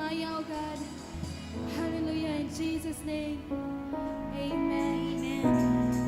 himaya, O God. Hallelujah. In Jesus' name. Amen. Amen.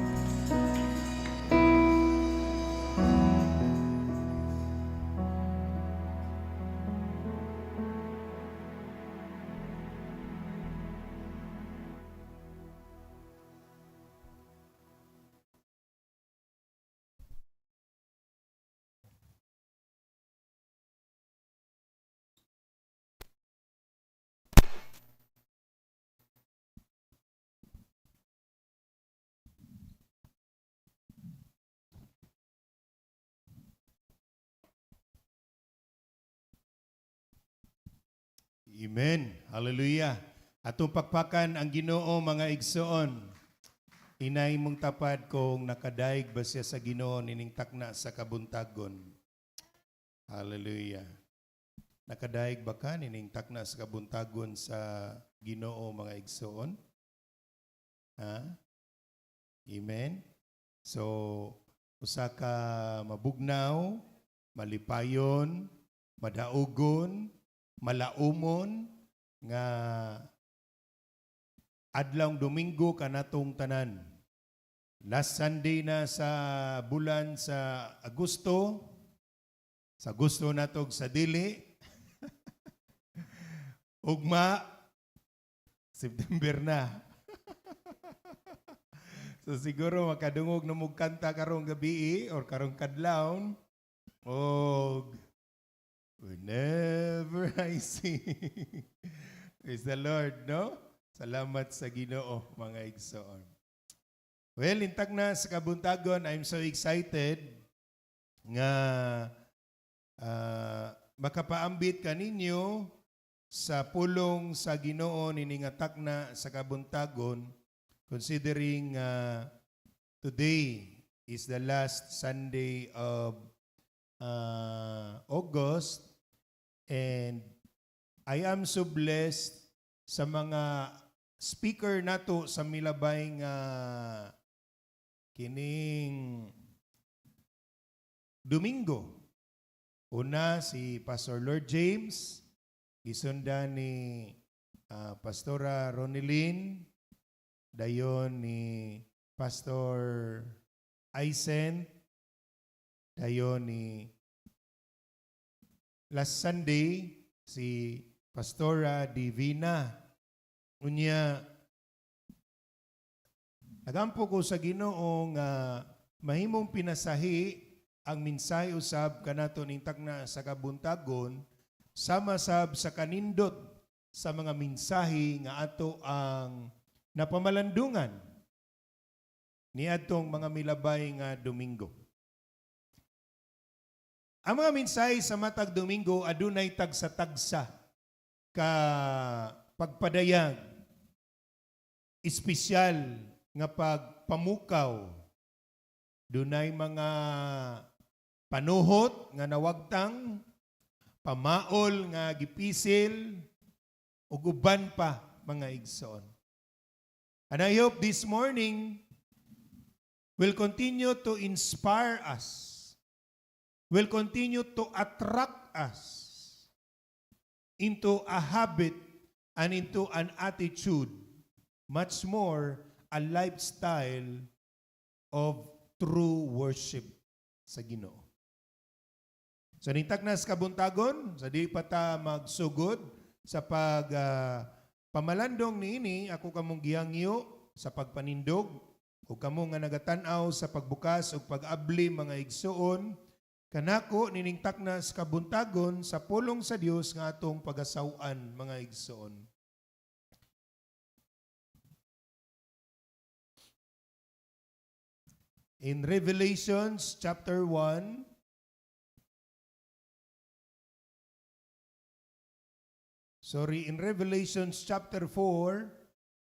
Amen. Hallelujah. Atong pakpakan ang Ginoo mga igsoon. Inay mong tapad kung nakadaig ba siya sa Ginoo nining takna sa kabuntagon. Hallelujah. Nakadaig ba ka nining takna sa kabuntagon sa Ginoo mga igsoon? Ha? Amen. So, usa ka mabugnaw, malipayon, madaugon, malaumon nga adlawng Domingo kanatong tanan. Last Sunday na sa bulan sa Agosto. Sa Agosto natog sa dili. Ugma September na. So siguro makadungog na mong kanta karong gabi or karong kadlawon. Og whenever I sing. Praise the Lord, no? Salamat sa Ginoo, mga igsoon. Well, intag na sa kabuntagon, I'm so excited nga makapaambit kaninyo sa pulong sa Ginoo niningatak na sa kabuntagon, considering today is the last Sunday of August. And I am so blessed sa mga speaker nato sa milabay nga kining Domingo. Una si Pastor Lord James, isundan ni Pastora Ronilyn, dayon ni Pastor Aisen, dayon ni last Sunday si Pastora Divina. Unya, nagampo ko sa Ginoo nga mahimong pinasahi ang mensahe usab kanato ning takna sa kabuntagon sama sab sa kanindot sa mga mensahe nga ato ang napamalandungan ni atong mga milabay nga Domingo. Ang mga mensahe sa matag Domingo adunay tagsa-tagsa ka pagpadayag, espesyal nga pagpamukaw. Dunay mga panuhot nga nawagtang, pamaol nga gipisil, ug uban pa mga igsoon. And I hope this morning will continue to inspire us, will continue to attract us into a habit and into an attitude, much more a lifestyle of true worship sa Ginoo. So nintag na sa kabuntagon, sa di pa ta magsugod sa pamalandong niini, ako kamong gihangyo sa pagpanindog, o kamo nga nagatan-aw sa pagbukas o pag-abli mga igsoon, kanako nining takna sa kabuntagon sa pulong sa Dios nga atong pagasawan mga igsoon. In Revelations chapter 1, in Revelations chapter 4,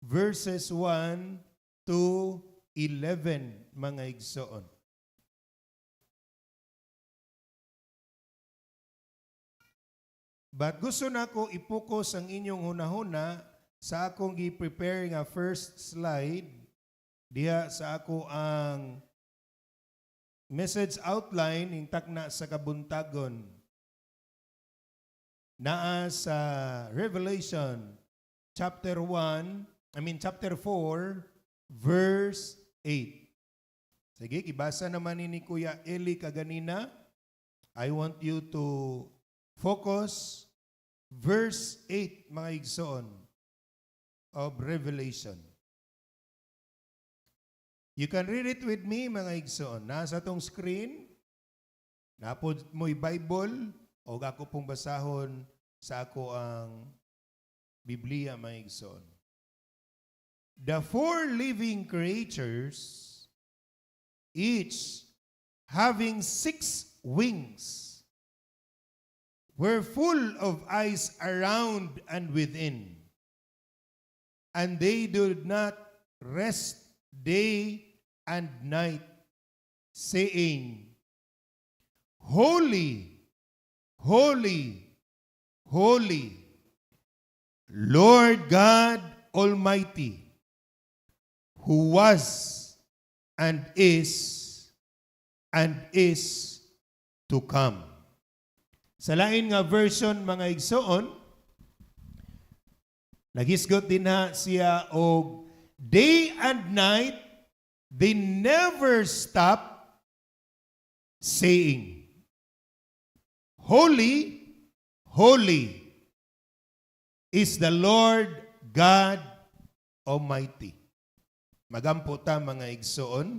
verses 1 to 11 mga igsoon. But gusto na ko ipokus ang inyong hunahuna sa akong gi-prepare nga first slide diha sa ako ang message outline ning takna sa kabuntagon. naa sa Revelation chapter 4, verse 8. Sige, ibasa naman ni Kuya Eli kaganina. I want you to focus verse 8, mga igsoon, of Revelation. You can read it with me, mga igsoon. Nasa tong screen, napod mo'y Bible, o ako pong basahon sa ako ang Biblia, mga igsoon. The four living creatures, each having 6 wings, were full of eyes around and within, and they did not rest day and night, saying, Holy, holy, holy, Lord God Almighty, who was and is to come. Sa lain nga version, mga igsoon, nagisgot din ha siya og day and night, they never stop saying, Holy, holy is the Lord God Almighty. Magampo ta, mga igsoon.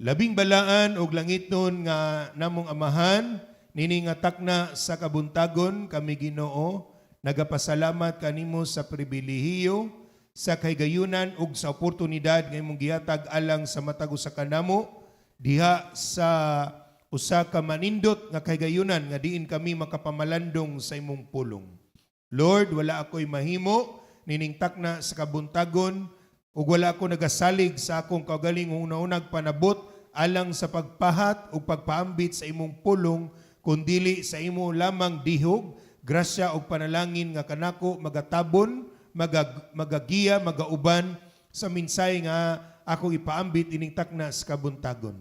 Labing balaan og langit nun nga namong amahan, nini nga takna sa kabuntagon kami Ginoo, nagapasalamat kanimo sa pribilehiyo, sa kaygayunan ug sa oportunidad nga imong gihatag alang sa matag usa ka namo diha sa usa ka manindot nga kaygayunan nga diin kami makapamalandong sa imong pulong. Lord, wala ako'y mahimo nining takna sa kabuntagon ug wala ako nagasalig sa akong kaugaling una-unag panabot alang sa pagpahat ug pagpaambit sa imong pulong kundili sa imo lamang dihog, grasya ug panalangin nga kanako magatabon, magagiya, magauban sa minsay nga ako ipaambit ining takna sa kabuntagon.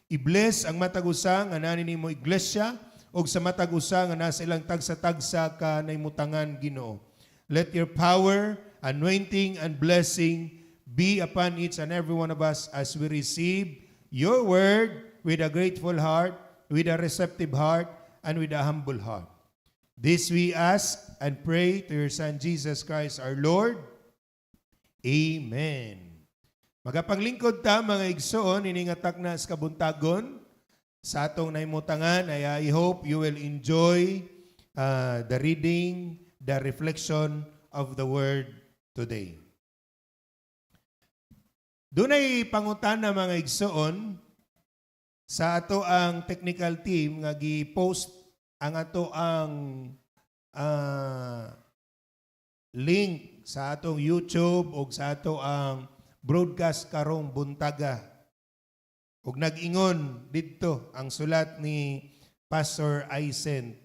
I-bless ang matag usa nga nani nimo iglesia ug sa matag usa nga nasa ilang tagsa-tagsa ka naimutangan Ginoo. Let your power, anointing and blessing be upon each and every one of us as we receive your word with a grateful heart, with a receptive heart, and with a humble heart. This we ask and pray to your Son, Jesus Christ, our Lord. Amen. Magapanglingkod ta, mga igsoon, iningatak na sa kabuntagon. Sa atong naimutangan, I hope you will enjoy the reading, the reflection of the word today. Dunay pangutana, mga igsoon, sa ato ang technical team nga gi-post ang ato ang link sa atong YouTube o sa ato ang broadcast karong buntaga. Ug nag-ingon didto ang sulat ni Pastor Aisen.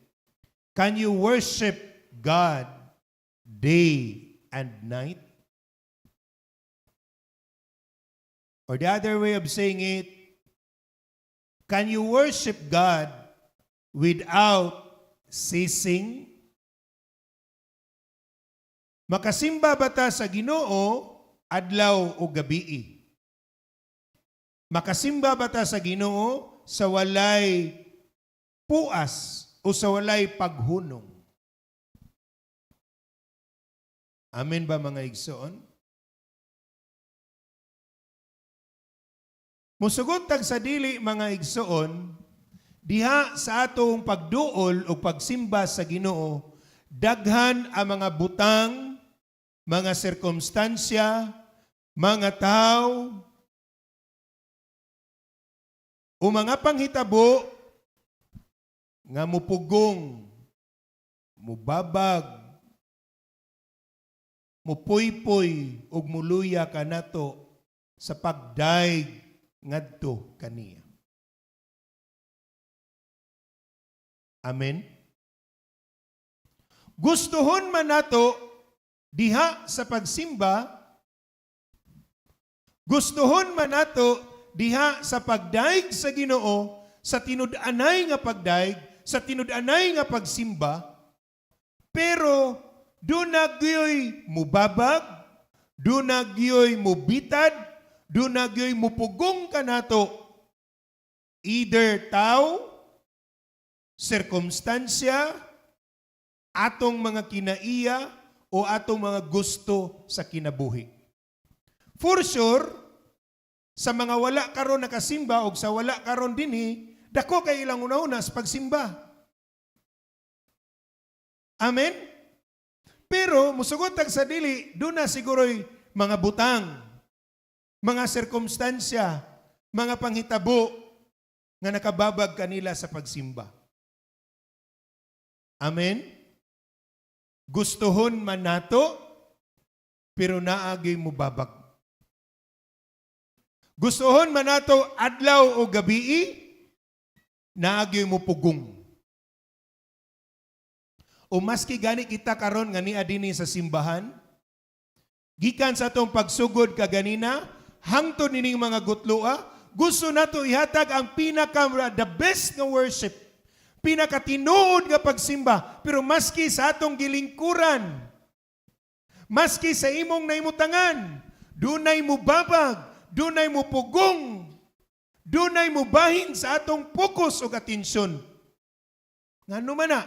Can you worship God day and night? Or the other way of saying it, can you worship God without ceasing? Makasimba ba ta sa Ginoo adlaw o gabi? Makasimba ba ta sa Ginoo sa walay puas o sa walay paghunong? Amen ba, mga igsoon? Musugot tag sa dili, mga igsoon, diha sa atong pagduol o pagsimba sa Ginoo, daghan ang mga butang, mga sirkumstansya, mga tao, o mga panghitabo nga mupugong, mubabag, mupuypoy ug muluya kanato sa pagdaig ngadto kaniya. Amen. Gustuhon man nato diha sa pagsimba, gustuhon man nato diha sa pagdaig sa Ginoo, sa tinud-anay nga pagdaig, sa tinud-anay nga pagsimba, Pero dunagyoy mubabag, dunagyoy mubitad, dunagyoy mupugong kanato. Either tao, sirkumstansya, atong mga kinaiya, o atong mga gusto sa kinabuhi. For sure, sa mga wala karon nakasimba o sa wala karon dinhi, dako kay ilang una-una sa pagsimba. Amen? Pero musugot tag sa dili, doon na siguro'y mga butang, mga sirkumstansya, mga panghitabo nga nakababag kanila sa pagsimba. Amen? Gustuhon man nato, pero naagi mo babag. Gustuhon man nato adlaw o gabi, naagi mo pugong. O maski gani kita karon nga niya dinhi sa simbahan, gikan sa atong pagsugod kaganina, hangtod nining mga gutloa, gusto nato ihatag ang the best nga worship, pinakatinuod nga pagsimba, pero maski sa atong gilingkuran, maski sa imong naimutangan, dunay mo babag, dunay mo pugong, dunay mo bahin sa atong pokus o atensyon. Ngano man na,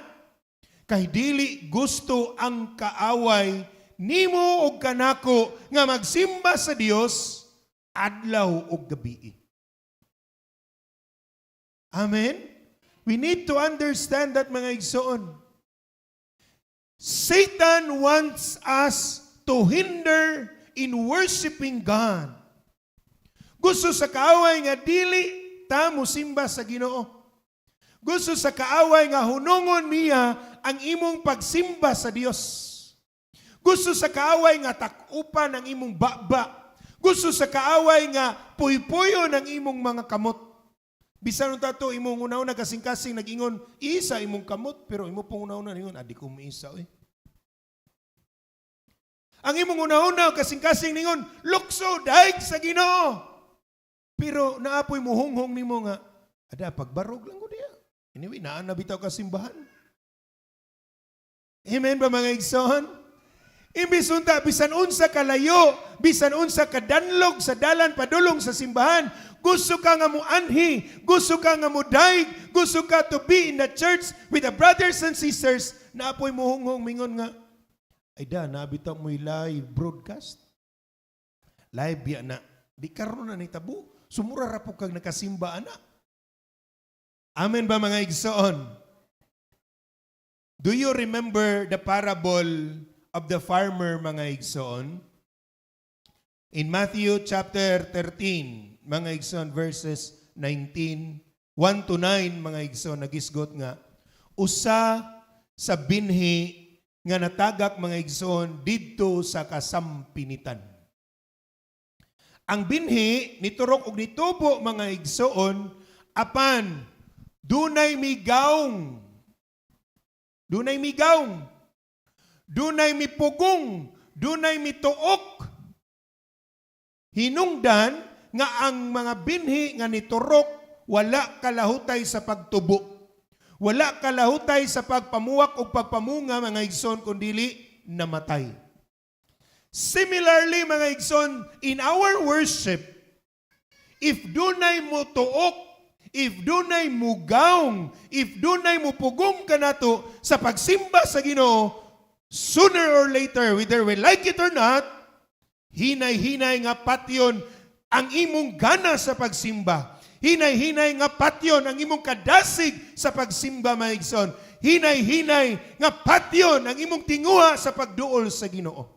kay dili gusto ang kaaway nimo og kanako nga magsimba sa Dios adlaw o gabi. Amen? We need to understand that, mga igsoon. Satan wants us to hinder in worshiping God. Gusto sa kaaway nga dili ta musimba sa Ginoo. Gusto sa kaaway nga hunungon niya ang imong pagsimba sa Dios. Gusto sa kaaway nga takupan ang imong baba. Gusto sa kaaway nga puy-puyo ng imong mga kamot. Bisan nung tato, imong una-una kasing-kasing nag-ingon, isa imong kamot, pero imo pong una-una ningon, adi ko maisa, eh. Ang imong una-una kasing-kasing ningon, lukso, daig sa Ginoo. Pero naapoy mo hunghong nimo nga, ada, pagbarog lang ko diya. Anyway, naan na bitaw kasimbahan. Amen ba, mga igsoon? Imbis unta, bisan unsa kalayo, bisan unsa kadanlog sa dalan padulong sa simbahan, gusto ka nga mo anhi, gusto ka nga mo daig, gusto ka to be in the church with the brothers and sisters, na apoy mo hunghong mingon nga, ay da, nabitaw mo'y live broadcast. Live ya na, di karon na ni tabu, sumura ra po kag nakasimba ana. Amen ba, mga igsoon? Do you remember the parable of the farmer, mga igsoon? In Matthew chapter 13, mga igsoon, verses 19, 1 to 9, mga igsoon, nagisgot nga, usa sa binhi nga natagak, mga igsoon, didto sa kasampinitan. Ang binhi, niturok og nitubo, mga igsoon, apan, dunay migaong, dunay migaong, dunay mipugong, dunay mituok, hinungdan, nga ang mga binhi nga niturok, wala kalahutay sa pagtubo. Wala kalahutay sa pagpamuwak o pagpamunga, mga igsoon, kundili namatay. Similarly, mga igsoon, in our worship, if dunay mo tuok, if dunay mo gaong, if dunay mo pugong kanato sa pagsimba sa Ginoo, sooner or later, whether we like it or not, hinay-hinay nga patyon ang imong gana sa pagsimba. Hinay-hinay nga patyon ang imong kadasig sa pagsimba, mga igsoon. Hinay-hinay nga patyon ang imong tinguha sa pagduol sa Ginoo.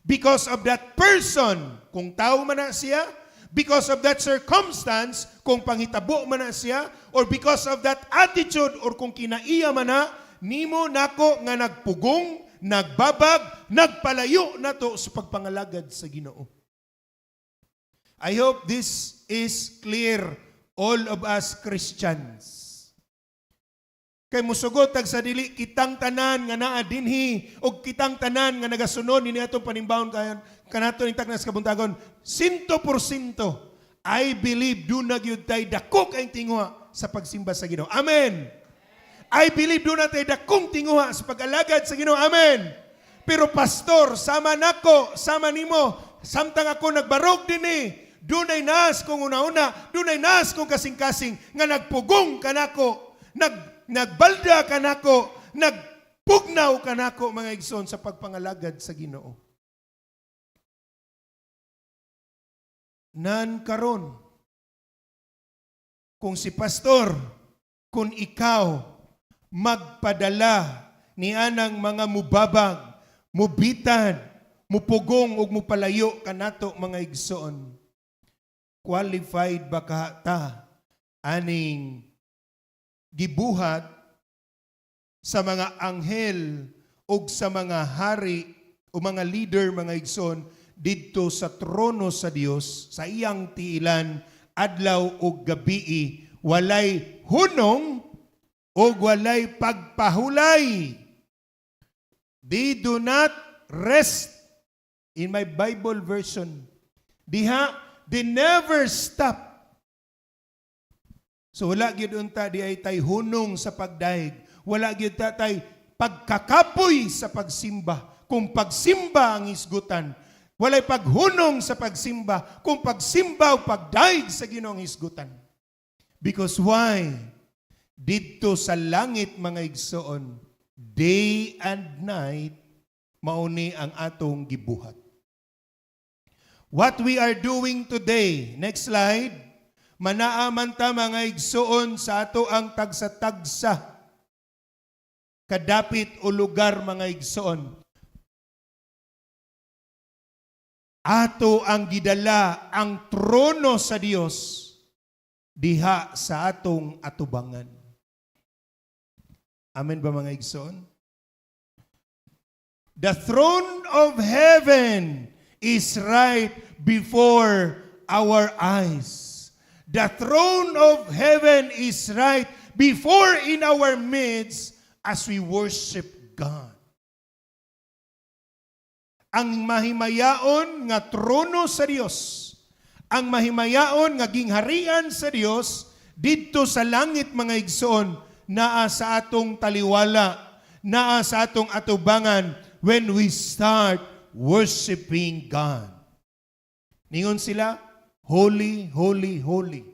Because of that person, kung tao man na siya, because of that circumstance, kung panghitabo man na siya, or because of that attitude, or kung kinaiya man na, nimo nako nga nagpugong, nagbabag, nagpalayo nato sa pagpangalagad sa Ginoo. I hope this is clear, all of us Christians. Kay musugot tag sa dili kitang tanan nga naa dinhi o kitang tanan nga nagasunod ni atong panimbawon kanato ning tagnas kabuntagon 100%. I believe do na gyud tay dako kay tinguha sa pagsimba sa Ginoo. Amen. I believe doon natin dakong tinguha sa pag-alagad sa Ginoo. Amen. Pero pastor, sama nako, sama nimo, samtang ako nagbarog din dunay nas kong una-una, dunay nas kong kasing-kasing, nga nagpugong kanako, nagbalda kanako, nagpugnaw kanako, mga igsoon, sa pagpangalagad sa Ginoo. Nan karon, kung si pastor, kung ikaw, magpadala ni anang mga mubabag, mubitan, mupugong ug mupalayo kanato, mga igsoon, qualified ba ka ta aning gibuhat sa mga anghel ug sa mga hari o mga leader, mga igsoon, didto sa trono sa Dios, sa iyang tiilan, adlaw ug gabii, walay hunong o walay pagpahulay. They do not rest. In my Bible version, diha, they never stop. So wala gyud unta di ay tay hunong sa pagdaig. Wala gyud ta tay pagkakapoy sa pagsimba. Kung pagsimba ang isgutan, walay paghunong sa pagsimba. Kung pagsimba o pagdaig sa Ginoong isgutan. Because why? Dito sa langit, mga igsoon, day and night, mauni ang atong gibuhat. What we are doing today, next slide, manaaman ta, mga igsoon, sa ato ang tagsa-tagsa, kadapit o lugar, mga igsoon. Ato ang gidala ang trono sa Dios diha sa atong atubangan. Amen ba, mga igsoon? The throne of heaven is right before our eyes. The throne of heaven is right before in our midst as we worship God. Ang mahimayaon nga trono sa Dios, ang mahimayaon nga gingharian sa Dios, didto sa langit, mga igsoon, naa sa atong taliwala, naa sa atong atubangan when we start worshiping God. Ningon sila, holy, holy, holy.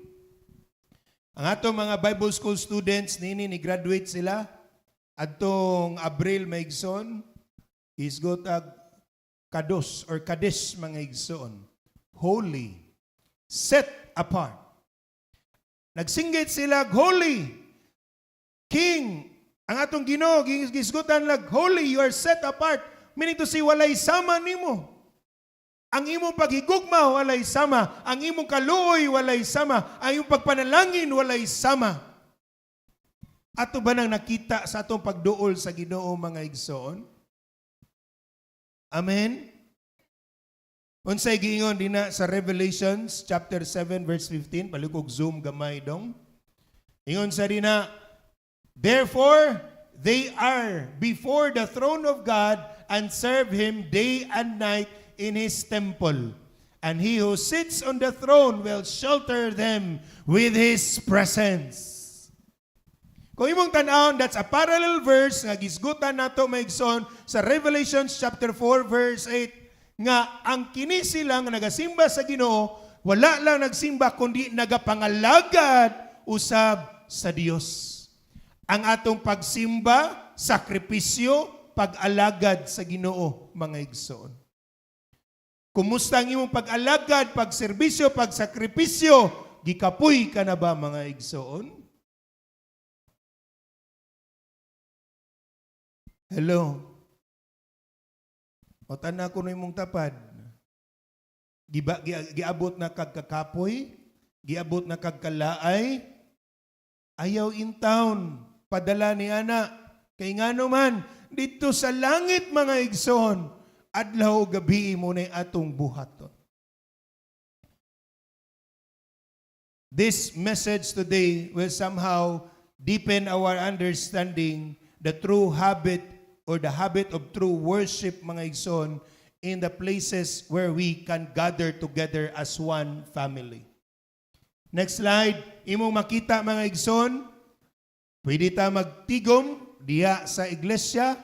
Ang atong mga Bible School students, ni graduate sila, atong Abril, mga igsoon, is got a kados or kades, mga igsoon. Holy, set apart. Nagsinggit sila, holy, King, ang atong Ginoo, gisgutan lag, holy, you are set apart. Meaning to say, walay sama nimo. Ang imong paghigugma, walay sama. Ang imong kaluoy, walay sama. Ang imong pagpanalangin, walay sama. Ato ba nang nakita sa atong pagduol sa Ginoo, mga igsoon? Amen? Unsay giingon dina sa Revelations chapter 7 verse 15, palikog zoom gamay dong. Ingon sa dina, therefore they are before the throne of God and serve Him day and night in His temple. And He who sits on the throne will shelter them with His presence. Kung imong tan-awon, that's a parallel verse nga gisgutan nato, maigsoon, sa Revelation chapter 4 verse 8, nga ang kini sila nga nagasimba sa Ginoo, wala lang nagsimba kundi nagapangalagad usab sa Dios. Ang atong pagsimba, sakripisyo, pag-alagad sa Ginoo, mga igsoon. Kumusta ang imong pag-alagad, pagserbisyo, pagsakripisyo? Gikapoy ka na ba, mga igsoon? Hello? O tanan ko na imong tapad. Giabot na kagkakapoy, giabot na kagkalaay, ayaw in town, padala ni ana. Kay nga naman, dito sa langit, mga igsoon, adlaw gabi mo na atong buhaton. This message today will somehow deepen our understanding the true habit or the habit of true worship, mga igsoon, in the places where we can gather together as one family. Next slide, imong makita, mga igsoon, Pwede ta magtigom diya sa iglesia,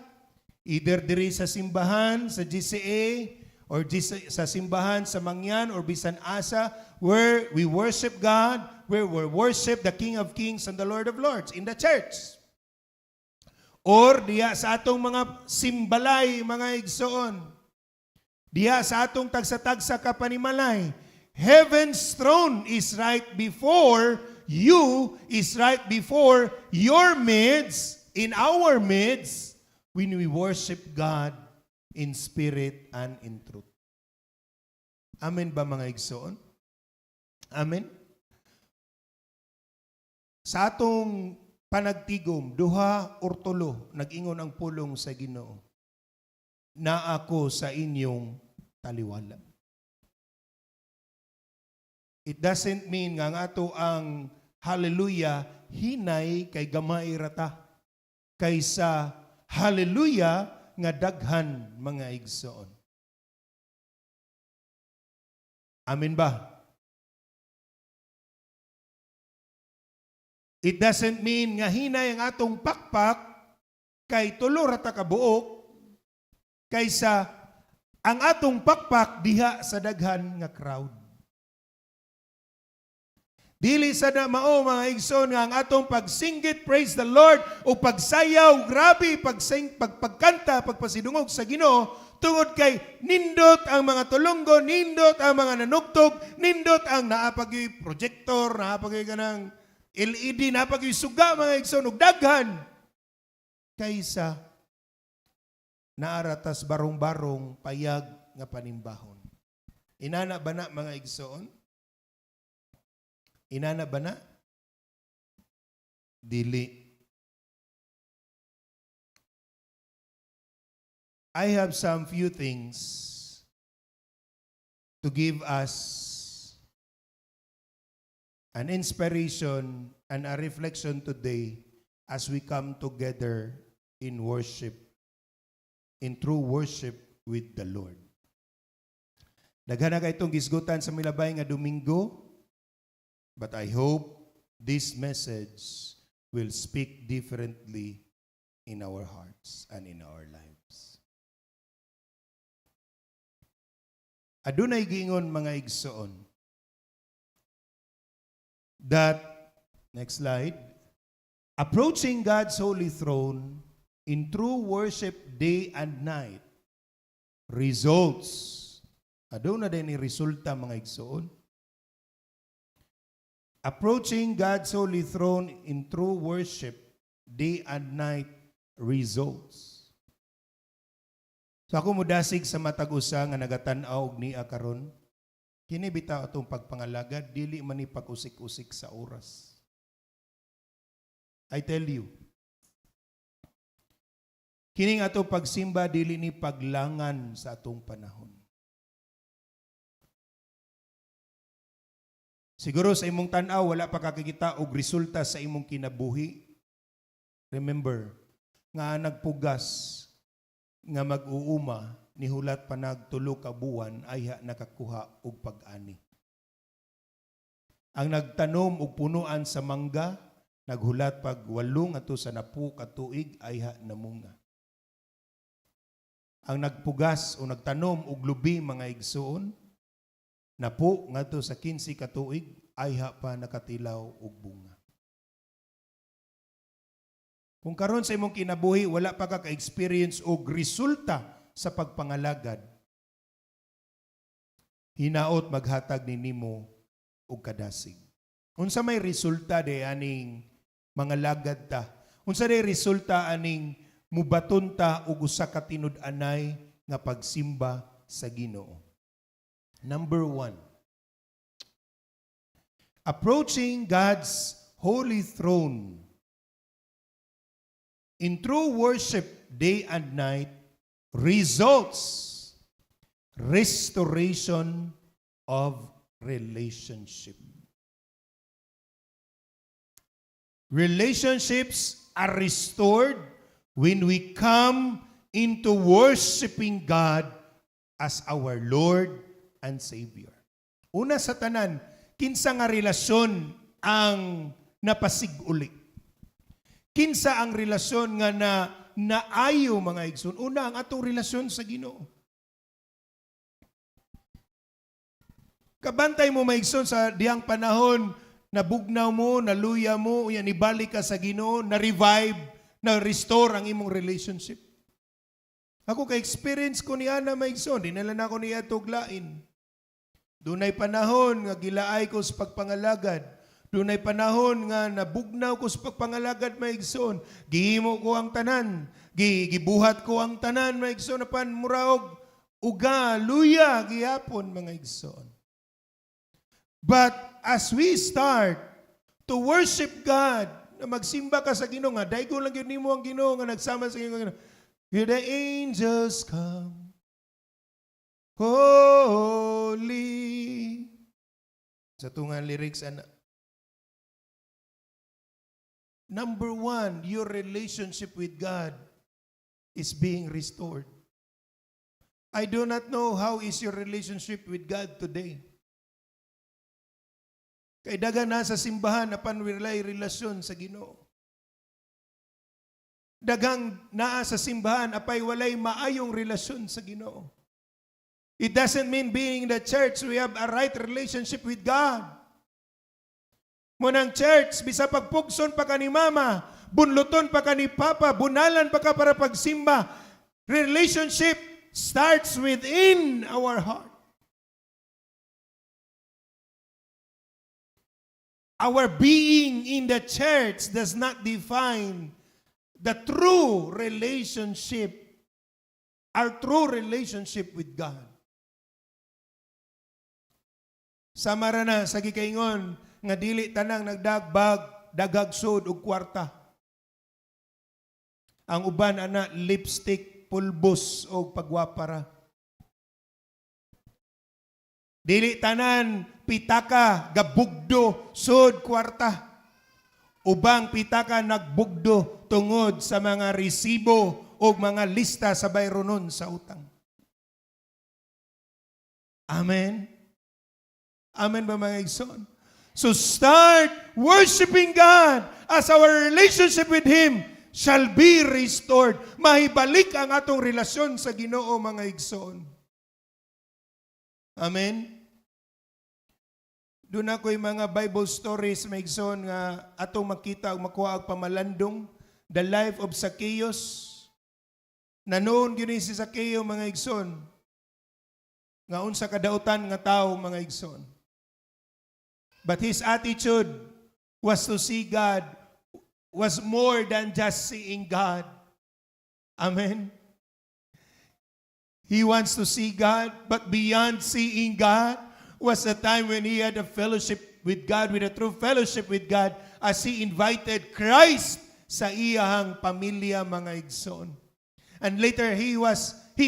either diri sa simbahan, sa GCA, or sa simbahan sa Mangyan, or bisan asa, where we worship God, where we worship the King of Kings and the Lord of Lords in the church. Or diya sa atong mga simbalay, mga igsoon, diya sa atong tagsa-tagsa kapanimalay, heaven's throne is right before you, is right before your midst, in our midst, when we worship God in spirit and in truth. Amen ba mga igsoon? Amen? Sa atong panagtigom, duha or tulo, nag-ingon ang pulong sa Ginoo, na ako sa inyong taliwala. It doesn't mean nga ato ang hallelujah hinay kay gamay rata kaysa hallelujah nga daghan mga igsoon. Amen ba? It doesn't mean nga hinay ang atong pakpak kay tulo rata ka buok kaysa ang atong pakpak diha sa daghan nga crowd. Dili sa na mao mga igsoon nga ang atong pagsinggit, praise the Lord, o pagsayaw, grabe, pagkanta, pagpasidungog sa Ginoo, tungod kay nindot ang mga tulunggo, nindot ang mga nanugtog, nindot ang naapag projector, naapag ganang LED, naapag suga mga igsoon, ug daghan kaysa naaratas barong-barong payag nga panimbahon. Inana ba na mga igsoon? Inana ba na? Dili. I have some few things to give us an inspiration and a reflection today as we come together in worship, in true worship with the Lord. Daghan na kay itong gisgutan sa milabay nga Domingo, but I hope this message will speak differently in our hearts and in our lives. Adunay giingon mga igsoon that, next slide, approaching God's holy throne in true worship day and night results. Aduna din ni resulta mga igsoon. Approaching God's holy throne in true worship, day and night, results. So ako mudasig sa matag usa nga nagatanaw og niya karon. Kini bitaw atong pagpangalagad, dili man ni pag-usik-usik sa oras. I tell you, kining atong pagsimba dili ni paglangan sa atong panahon. Siguro sa imong tan-aw wala pa kakikita og resulta sa imong kinabuhi. Remember, nga nagpugas nga mag-uuma ni hulat pa nagtulo ka buwan ay nakakuha og pag-ani. Ang nagtanom og punuan sa mangga naghulat pag 8 ato sa 10 ka tuig ay namunga. Ang nagpugas o nagtanom og lubi mga igsoon napo ngadto sa 15 ka tuig ay pa nakatilaw og bunga. Kung karon sa imong kinabuhi wala pa ka experience og resulta sa pagpangalagad, hinaot maghatag ni nimo og kadasig. Unsa may resulta de aning mga lagad ta? Unsa day resulta aning mubaton ta og usa ka tinud-anay nga pagsimba sa Ginoo? Number 1, approaching God's holy throne in true worship day and night results restoration of relationship. Relationships are restored when we come into worshiping God as our Lord and Savior. Una sa tanan, kinsa nga relasyon ang napasig-uli? Kinsa ang relasyon nga naayo mga igsoon? Una, ang atong relasyon sa Ginoo. Kabantay mo maigsoon sa diyang panahon, nabugnaw mo, naluya mo, yan ibalik ka sa Ginoo, na-revive, na-restore ang imong relationship. Ako ka-experience ko ni Ana maigsoon, dinala na ako niya tuglain. Dunay panahon nga gilaay ko sa pagpangalagad. Dunay panahon nga nabugnaw ko sa pagpangalagad maigsoon. Gihimo ko ang tanan, gibuhat ko ang tanan maigsoon apan muraog uga, luya gihapon mga igsoon. But as we start to worship God, na magsimba ka sa Ginoo nga, daigo lang yun nimo ang Ginoo nga nagsama sa Ginoo. Hear the angels come, holy. Sa tungang lyrics, number one, your relationship with God is being restored. I do not know how is your relationship with God today. Kay daga na sa simbahan apan walay relasyon sa Ginoo. Dagang naa sa simbahan apay walay maayong relasyon sa Ginoo. It doesn't mean being in the church we have a right relationship with God. Munang church, bisa pagpugson pa ka ni mama, bunluton pa ka ni papa, bunalan pa ka para pagsimba. Relationship starts within our heart. Our being in the church does not define the true relationship, our true relationship with God. Samara na sa gikaingon nga dili tanang nagdagbag, dagagsod og kwarta. Ang uban ana lipstick, pulbos o pagwapara. Dili tanan pitaka gabugdo sud kwarta. Ubang pitaka nagbugdo tungod sa mga resibo o mga lista sa bayronon sa utang. Amen. Amen ba mga igsoon? So start worshiping God as our relationship with Him shall be restored. Mahibalik ang atong relasyon sa Ginoo mga igsoon. Amen. Doon ako'y mga Bible stories maigsoon nga atong makita ug makuha og pamalandong the life of Zacchaeus. Nanoon gyud si Zacchaeus mga igsoon nga unsa kadautan nga tawo mga igsoon. But his attitude was to see God, was more than just seeing God. Amen. He wants to see God, but beyond seeing God was a time when he had a fellowship with God, with a true fellowship with God, as he invited Christ sa iyahang pamilya mga igsoon. And later he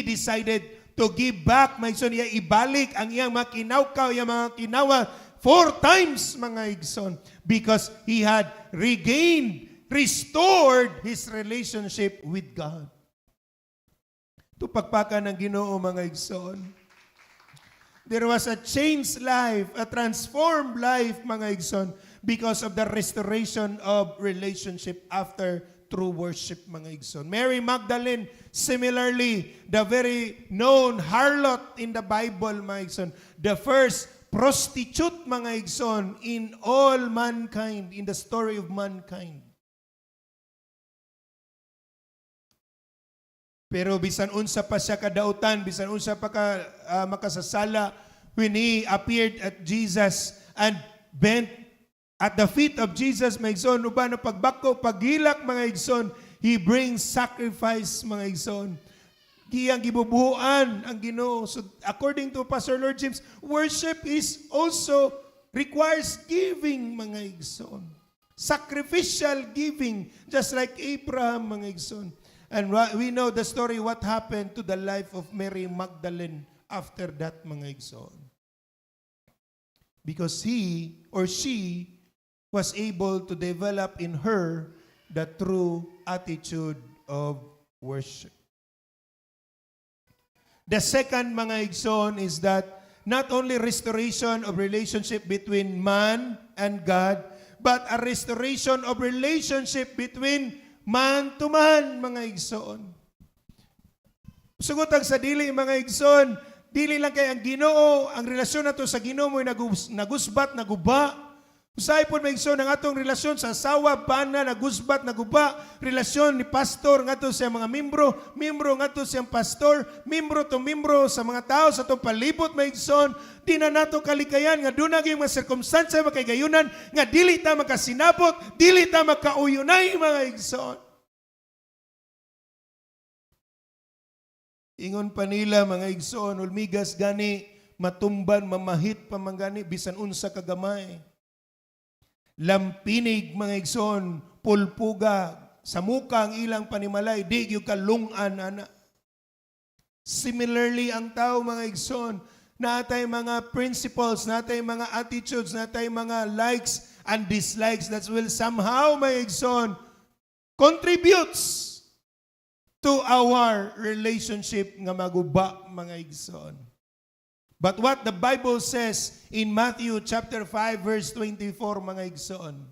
decided to give back, mga igsoon, iya ibalik ang iyang mga kinawkaw, iyang mga kinawa 4 times mga igsoon, because he had restored his relationship with God. Tupagpakan ng Ginoo mga igsoon. There was a changed life, a transformed life mga igsoon, because of the restoration of relationship after true worship mga igsoon. Mary Magdalene, similarly, the very known harlot in the Bible mga igsoon, the first prostitute mga igsoon in all mankind, in the story of mankind. Pero bisan unsa pa siya kadautan, bisan unsa pa ka makasasala, when he appeared at Jesus and bent at the feet of Jesus, mga igsoon, uban na pagbako, paghilak mga igsoon, he brings sacrifice mga igsoon. Giyang gibubuhuan ang Ginoo. So according to Pastor Lord James, worship is also requires giving mga igsoon. Sacrificial giving, just like Abraham mga igsoon. And we know the story what happened to the life of Mary Magdalene after that mga igsoon. Because he or she was able to develop in her the true attitude of worship. The second mga igsoon is that not only restoration of relationship between man and God, but a restoration of relationship between man to man, mga igsoon. Sugutag sa dili, mga igsoon, dili lang kay ang Ginoo, ang relasyon nato sa Ginoo mo'y nagusbat, naguba. Usay po, mga igsoon, ang atong relasyon sa asawa, bana, nagusbat, naguba. Relasyon ni pastor ngadto sa mga membro ngadto sa pastor, membro to membro sa mga tao sa atong palibot, mga igsoon. Di na nato kalikayan nga dunag yung mga sirkumstansya makigayunan nga dili ta makasinabot, dili ta makauyunay, mga igsoon. Ingon pa nila, mga igsoon, ulmigas gani, matumban, mamahit pamangani, bisan unsa kagamay. Lampinig, mga igsoon, pulpuga, sa muka ang ilang panimalay, di yung kalungan, ana. Similarly, ang tao, mga igsoon, natay mga principles, natay mga attitudes, natay mga likes and dislikes that will somehow, mga igsoon, contributes to our relationship nga maguba, mga igsoon. But what the Bible says in Matthew chapter 5 verse 24, mga igsoon.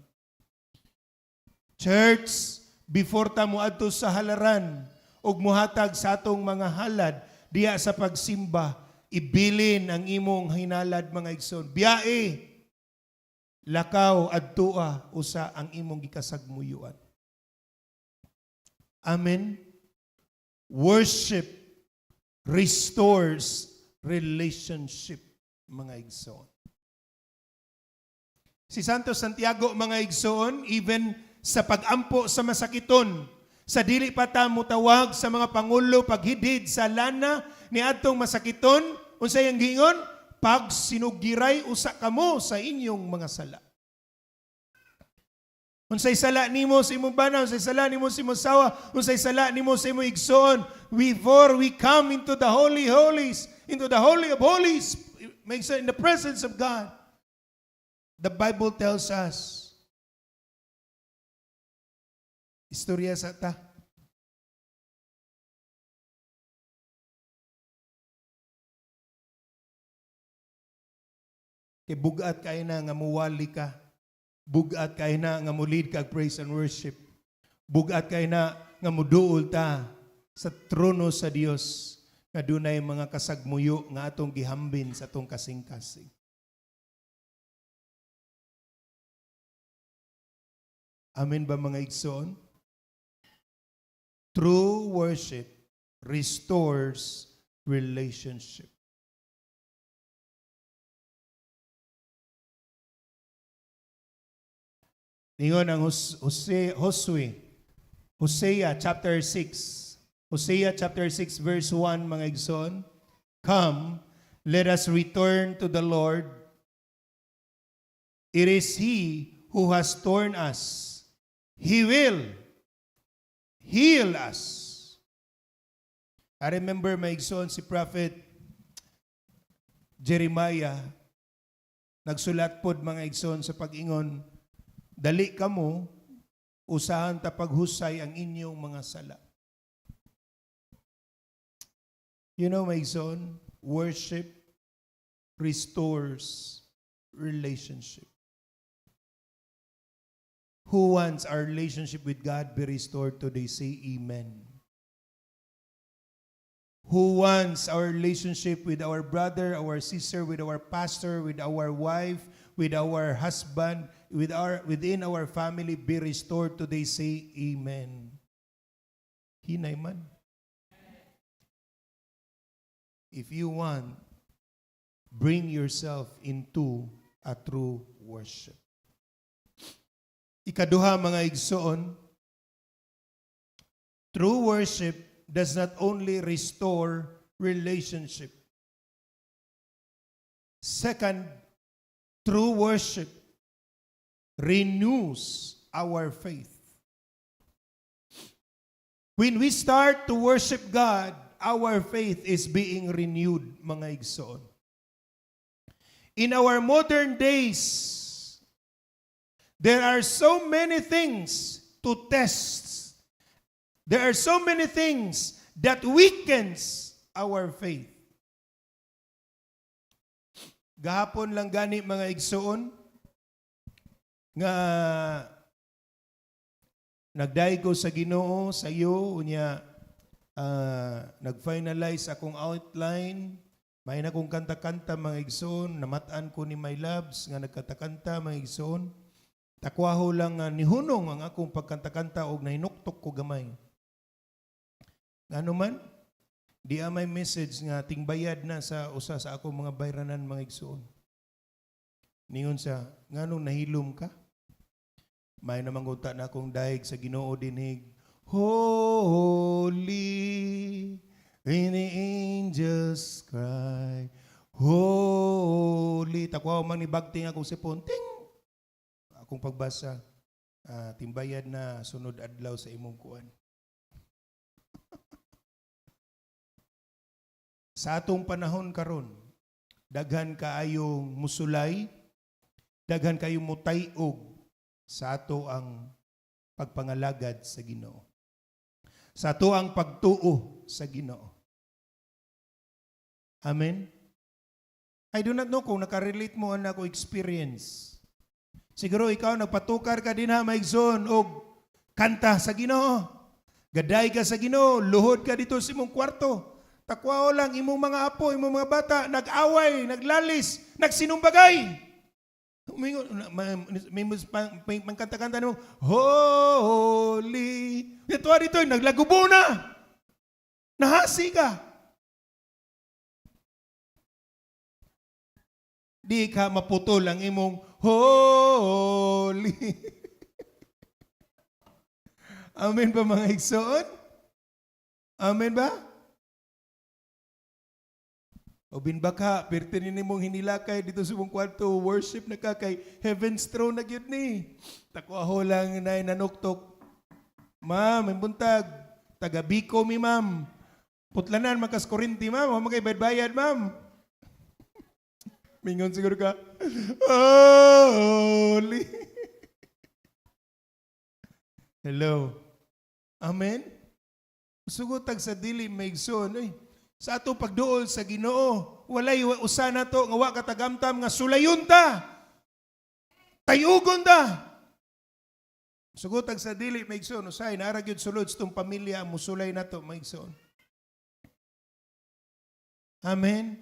Church, before ta moadto sa halaran ug muhatag sa atong mga halad diya sa pagsimba, ibilin ang imong hinalad, mga igsoon. Biyae, lakaw adtua usa ang imong gikasagmuyuan. Amen. Worship restores relationship, mga igsoon. Si Santo Santiago, mga igsoon, even sa pag-ampo sa masakiton, sa dili pa ta mutawag sa mga pangulo paghidid sa lana ni atong masakiton, unsay ang giingon? Pag sinugiray usa kamo sa inyong mga sala. Unsay sala nimo sa imong bana, unsay sala nimo sa imong sawa, unsay sala nimo sa imong igsoon, before we come into the holy holies, into the holy of holies, makes it in the presence of God. The Bible tells us, istorya sa ta. Kay bugat kay na nga muwali ka. Bugat kay na nga mulid kag praise and worship. Bugat kay na nga muduol ta sa trono sa Dios nga dunay mga kasagmuyo nga atong gihambin sa atong kasing-kasing. Amen ba, mga igsoon? True worship restores relationship. Ningon ang Hosea chapter 6. Hosea chapter 6 verse 1, mga igsoon. Come, let us return to the Lord. It is He who has torn us. He will heal us. I remember, mga igsoon, si Prophet Jeremiah, nagsulat pod, mga igsoon, sa pag-ingon, dali kamo, usahan ta paghusay ang inyong mga sala. You know, my son, worship restores relationship. Who wants our relationship with God be restored today? Say amen. Who wants our relationship with our brother, our sister, with our pastor, with our wife, with our husband, within our family be restored today? Say amen. Hinay man. If you want, bring yourself into a true worship. Ikaduha, mga igsoon, true worship does not only restore relationship. Second, true worship renews our faith. When we start to worship God, our faith is being renewed, mga igsoon. In our modern days, there are so many things to test. There are so many things that weakens our faith. Gahapon lang gani, mga igsoon, nga nagdaig ko sa Ginoo sa iyo unya nag-finalize akong outline. May na kong kanta-kanta mga igsoon, namatan ko ni My Loves nga nagkanta-kanta mga igsoon. Takwaho lang nga nihunong ang akong pagkanta-kanta og nahinuktok ko gamay. Ngano man, di may message nga tingbayad na sa usa sa akong mga bayranan mga igsoon. Ningon sa, nganong nahilom ka? May namang unta na akong daig sa Ginoo dinig. Holy, when the angels cry, holy. Takwa man ni bagting akong sipon. Ting! Akong pagbasa. Timbayad na sunod adlaw sa imong kuan. Sa atong panahon karon, daghan kaayong musulay, daghan kayong mutayog sa ato ang pagpangalagad sa Ginoo. Sa ato ang pagtuo sa Ginoo. Amen? I do not know kung nakarelate mo ang ako experience. Siguro ikaw nagpatukar ka din ha, maigsoon, o kanta sa Ginoo. Gaday ka sa Ginoo, luhod ka dito sa imong kwarto. Takwao lang, imong mga apo, imong mga bata, nag-away, naglalis, nagsinumbagay. May kanta-kanta mo, holy. Ito dito, naglagubo na. Nahasi ka. Di ka maputol ang imong holy. Amen ba mga igsoon? Amen ba? O binbaka, pertinin mong hinilakay dito sa mong kwarto, worship na ka kay heaven's throne na gyud ni. Takwaho lang na nanuktok. Ma'am, ang buntag, taga Biko mi ma'am. Putlanan, magkas Korinti ma'am, o magkay bayad ma'am. Mingon siguro ka, holy. Hello. Amen? Sugutag sa dili maigsoon, sa ato pagduol sa Ginoo, walay usa na to nga wa katagamtam nga sulayon ta. Tayugon ta. Sugutag sa dili maigsoon, usay naara gyud sulod sa tong pamilya mo sulay nato maigsoon. Amen.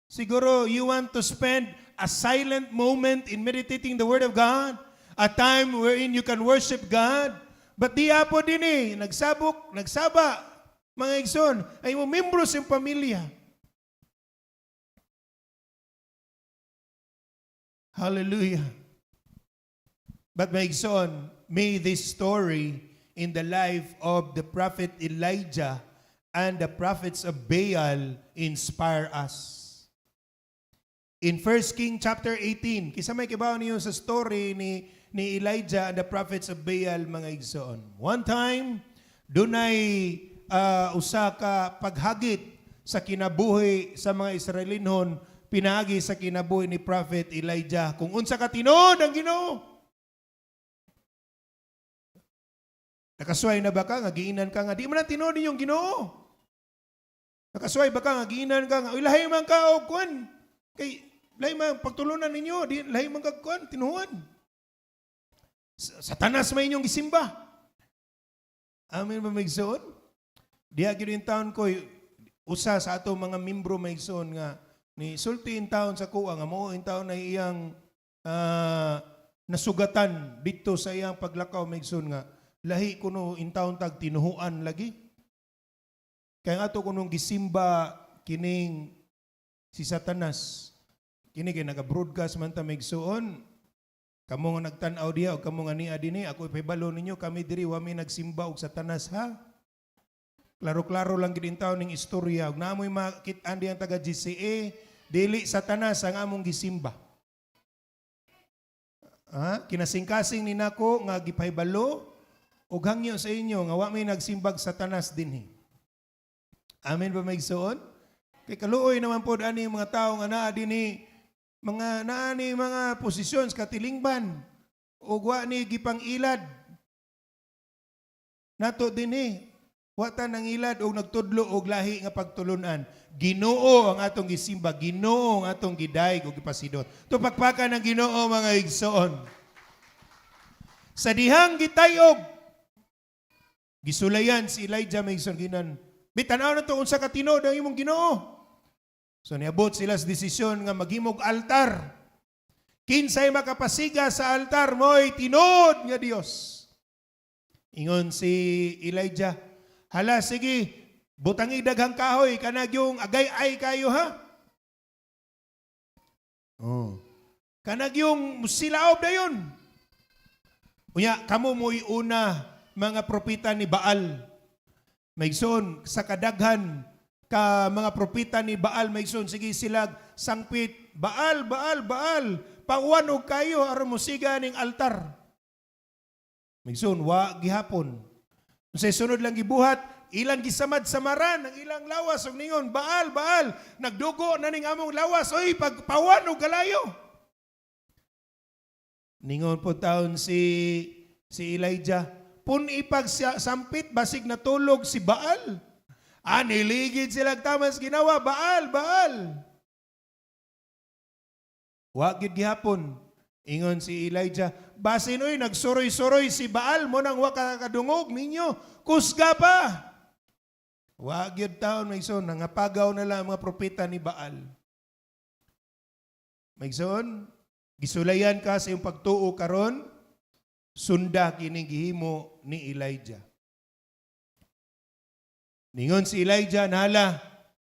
Siguro you want to spend a silent moment in meditating the Word of God, a time wherein you can worship God. But di apo din nagsabok, nagsaba, mga igsoon, ay mo membro sa pamilya. Hallelujah. But my igsoon, may this story in the life of the prophet Elijah and the prophets of Baal inspire us. In 1 King chapter 18, kisa may kibaw niyo sa story ni Elijah and the prophets of Baal, mga igsoon. One time, dunay usa ka paghagit sa kinabuhi sa mga Israelinon, pinagi sa kinabuhi ni Prophet Elijah. Kung unsa ka tinod ang Ginoo. Nakasway na ba ka, nga giinan ka nga, di man ang tinod ninyong Ginoo. Nakasway ba ka, nga giinan ka nga, ilahay man ka o kwan. Kay, lahi man, pagtulunan ninyo, di, lahi man ka kwan, tinuhan. Satanas may inyong gisimba. Amen ba maigsoon? Diya gyud in taon ko usa sa ato mga membro maigsoon nga ni sulti in taon sa kuwa nga mao in taon na iyang nasugatan dito sa iyang paglakaw maigsoon nga lahi kuno in taon tag tinuhuan lagi. Kaya ato kunong gisimba kining si Satanas. Kini kay naga-broadcast man ta maigsoon. Kamo nga nagtan-aw diha o kamo nga niya dinhi ako ipahibalo ninyo kami diri wa mi nagsimba og Satanas ha. Klaro-klaro lang gid in taon ning istorya ug naamoy makit-an diyan taga GCA dili Satanas ang among gisimba. Kinasing-kasing ni nako nga gipahibalo ug hangyo sa inyo nga wa may nagsimbag Satanas dinhi. Amen ba maigsoon? Kay kaluoy naman pod ani mga tawo nga naa dinhi mga posisyon katilingban ug wa ni gipang-ilad nato dinhi. Wata nang ilad o nagtudlo og lahi nga pagtulunan. Ginoo ang atong gisimba, Ginoo ang atong gidaig o gipasidot. Tupakpakan ng Ginoo mga igsoon. Sa dihang gitayog, gisulayan si Elijah may ginan. Bitanaw na to unsa ka tinuod ang imong Ginoo. So niabot sila sa desisyon nga maghimog altar. Kinsay makapasiga sa altar mo'y tinuod nga Dios. Ingon si Elijah, hala sige, butangi daghang kahoy kanag yung agay-ay kayo ha. Oh. Kanag yung silaob na yun. Unya, kamo mo'y una mga propeta ni Baal. Maigsoon, sa kadaghan ka mga propeta ni Baal, maigsoon, sige silag, sangpit, Baal, Baal, Baal, pangwanog kayo, aron mo siga ning altar. Maigsoon, wa gihapon. Sa sunod lang gibuhat, ilang gisamad samaran, ang ilang lawas, og ningon, Baal, Baal, nagdugo na ning among lawas, oy, pagpawanog kalayo. Ningon po taon si Elijah, pun ipag sampit basig natulog si Baal. Niligid sila tamas ginawa, Baal, Baal. Wa gid gihapon. Ingon si Elijah, basin oy nagsuroy-suroy si Baal mo nang wa kadungog ninyo, kusga pa. Wa gyud taon maigsoon, nangapagaw na lang mga propeta ni Baal. Maigsoon, gisulayan ka sa iyong pagtuo karon, sunda kining gihimo ni Elijah. Ningon si Elijah, nahala,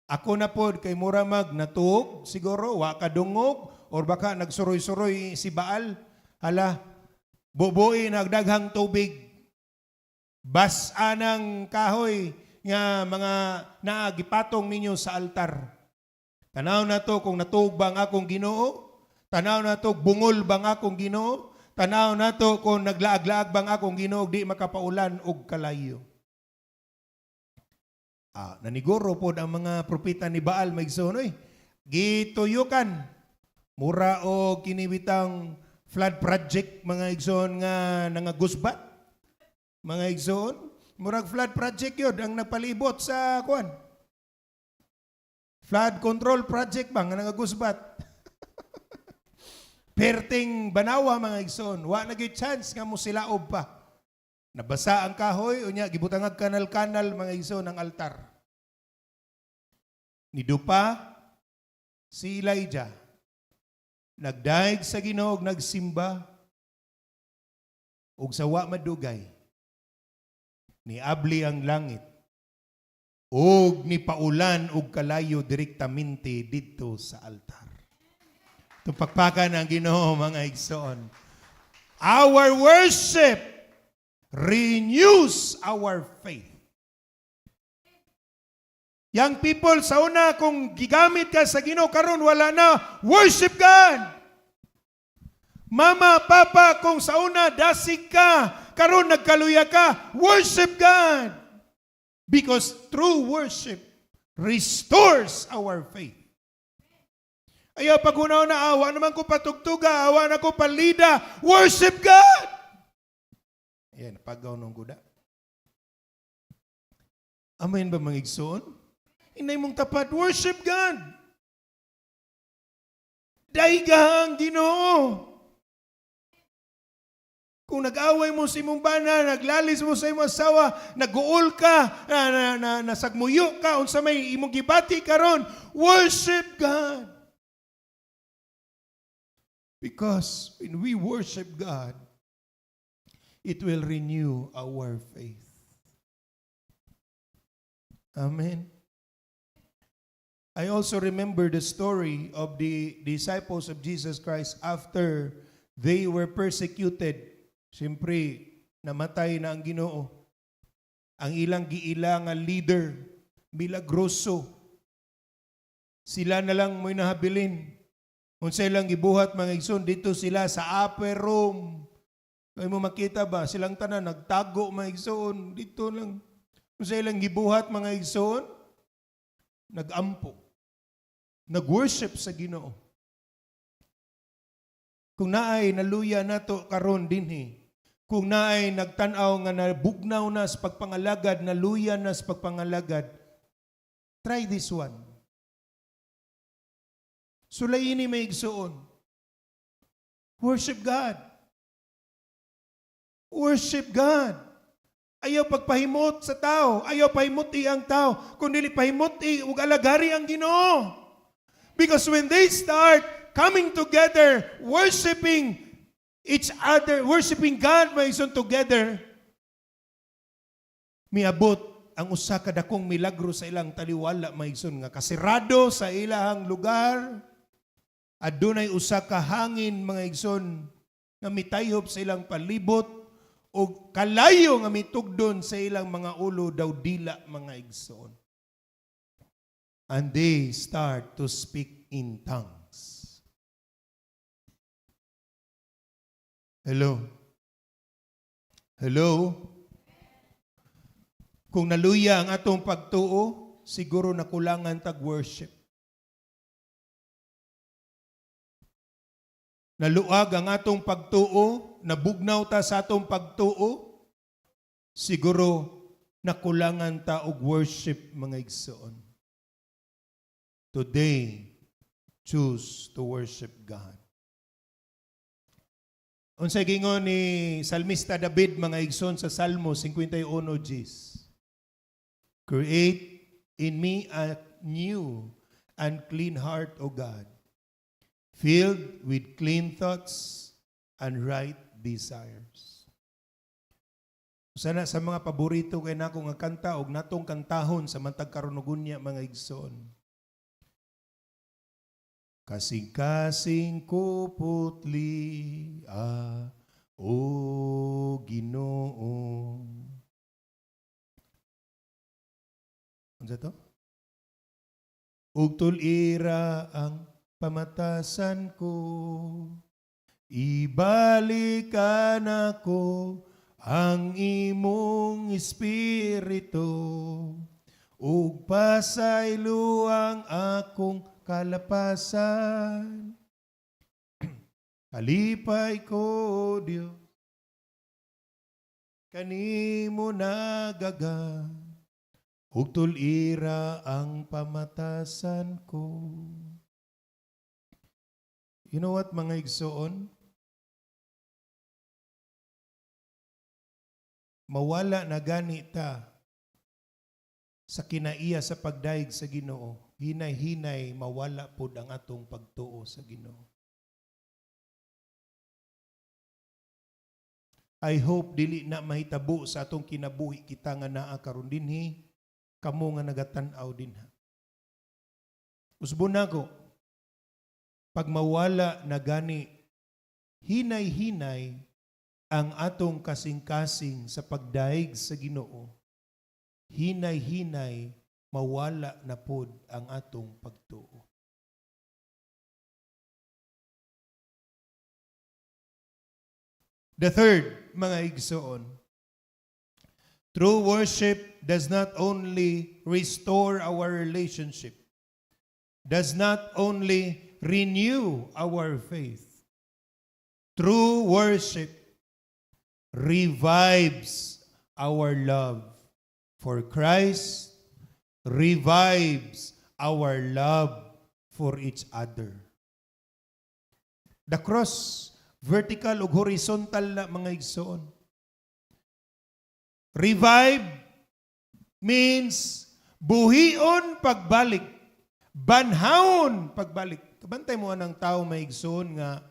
ako na pod kay mura mag natuog, siguro wa kadungog, or baka nagsuroy-suroy si Baal, hala, bubuin nagdaghang tubig, bas anang kahoy nga mga naagipatong ninyo sa altar. Tanaw na to kung natuog bang akong Ginoo, tanaw na to bungol bang akong Ginoo, tanaw na to kung naglaag-laag bang akong Ginoo, di makapaulan og kalayo. Naniguro po ang mga propeta ni Baal, maigsoon, gituyukan, mura o kinibitang flood project, mga igsoon nga nangagusbat. Mga igsoon, murag flood project yun ang napalibot sa kuan. Flood control project ba nga nangagusbat. Perting banawa, mga igsoon, wa nagay chance nga mo silaob pa. Nabasa ang kahoy, unya gibutangag kanal-kanal, mga igsoon, ng altar. Nidupa si Elijah, nagdaig sa Ginoo, nagsimba, ug sa wa madugay, niabli ang langit, ug nipaulan og kalayo direktamente dito sa altar. Tupakpakan ang Ginoo, mga igsoon. Our worship renews our faith. Young people, sa una, kung gigamit ka sa Ginoo karon wala na, worship God. Mama, papa, kung sa una, dasig ka, karon nagkaluya ka, worship God. Because true worship restores our faith. Ayaw, pag una na, awa naman ko patugtuga, awa na ko palida, worship God. Ayan, pagaw ng guda. Amen ba, mga igsoon? Inay mong tapat, worship God. Daigahang Ginoo. Kung nag-away mo sa imong bana, naglalis mo sa imong asawa, nag-uol ka, nasagmuyo ka, unsa may imong gibati karon, worship God. Because when we worship God, it will renew our faith. Amen. I also remember the story of the disciples of Jesus Christ after they were persecuted. Siyempre, namatay na ang Ginoo. Ang ilang giilang leader, milagroso. Sila na lang mo'y nahabilin. Kung sila lang gibuhat, mga igsoon, dito sila sa upper room. Kaya mo makita ba, silang tanan, nagtago, mga igsoon, dito lang. Kung sila lang gibuhat, mga igsoon, nag-ampo. Nag-worship sa Ginoo. Kung naay naluya nato karon dinhi, kung naay nagtan-aw nga nabugnaw na sa pagpangalagad, naluya na sa pagpangalagad, try this one. Sulayini may igsuon. Worship God. Worship God. Ayaw pagpahimot sa tao. Ayaw pahimuti ang tao. Kundi pahimuti ug alagari ang Ginoo. Because when they start coming together, worshiping each other, worshiping God maison together, miabot ang usa ka dakong milagro sa ilang taliwala maison nga kasirado sa ilahang lugar. Adunay usa ka hangin mga igsoon nga mitayhop sa ilang palibot o kalayo nga mitugdon sa ilang mga ulo daw dila mga igsoon. And they start to speak in tongues. Hello? Hello? Kung naluya ang atong pagtuo, siguro nakulangan tag-worship. Naluag ang atong pagtuo, nabugnaw ta sa atong pagtuo, siguro nakulangan ta og worship mga igsoon. Today, choose to worship God. Unsay gingon ni Salmista David mga igsoon sa Salmo 51:10. Create in me a new and clean heart, O God, filled with clean thoughts and right desires. Sana sa mga paborito kay nako nga kanta og natong kantahon sa matag karunugunya mga igsoon. Kasing-kasing ko putli o Ginoo. Ano to? Ug tulira ang pamatasan ko, ibalikan ako ang imong espiritu, ug pasaylo ang akong kalapasan. Kalipay ko, Dios, kanimo nagaga, ug tulira ang pamatasan ko. You know what, mga igsoon? Mawala na gani ta sa kinaiya sa pagdaig sa Ginoo. Hinay-hinay mawala pod ang atong pagtuo sa Ginoo. I hope dili na mahitabo sa atong kinabuhi kita nga naa karon dinhi, kamo nga nagatan-aw dinha. Usbon nako, pag mawala na gani, hinay-hinay ang atong kasing-kasing sa pagdaig sa Ginoo. Hinay-hinay mawala na pod ang atong pagtuo. The third, mga igsoon, true worship does not only restore our relationship, does not only renew our faith. True worship revives our love for Christ, revives our love for each other. The cross, vertical ug horizontal na mga igsoon. Revive means buhion pagbalik, banhawon pagbalik. Kabantay mo anang tao may igsoon nga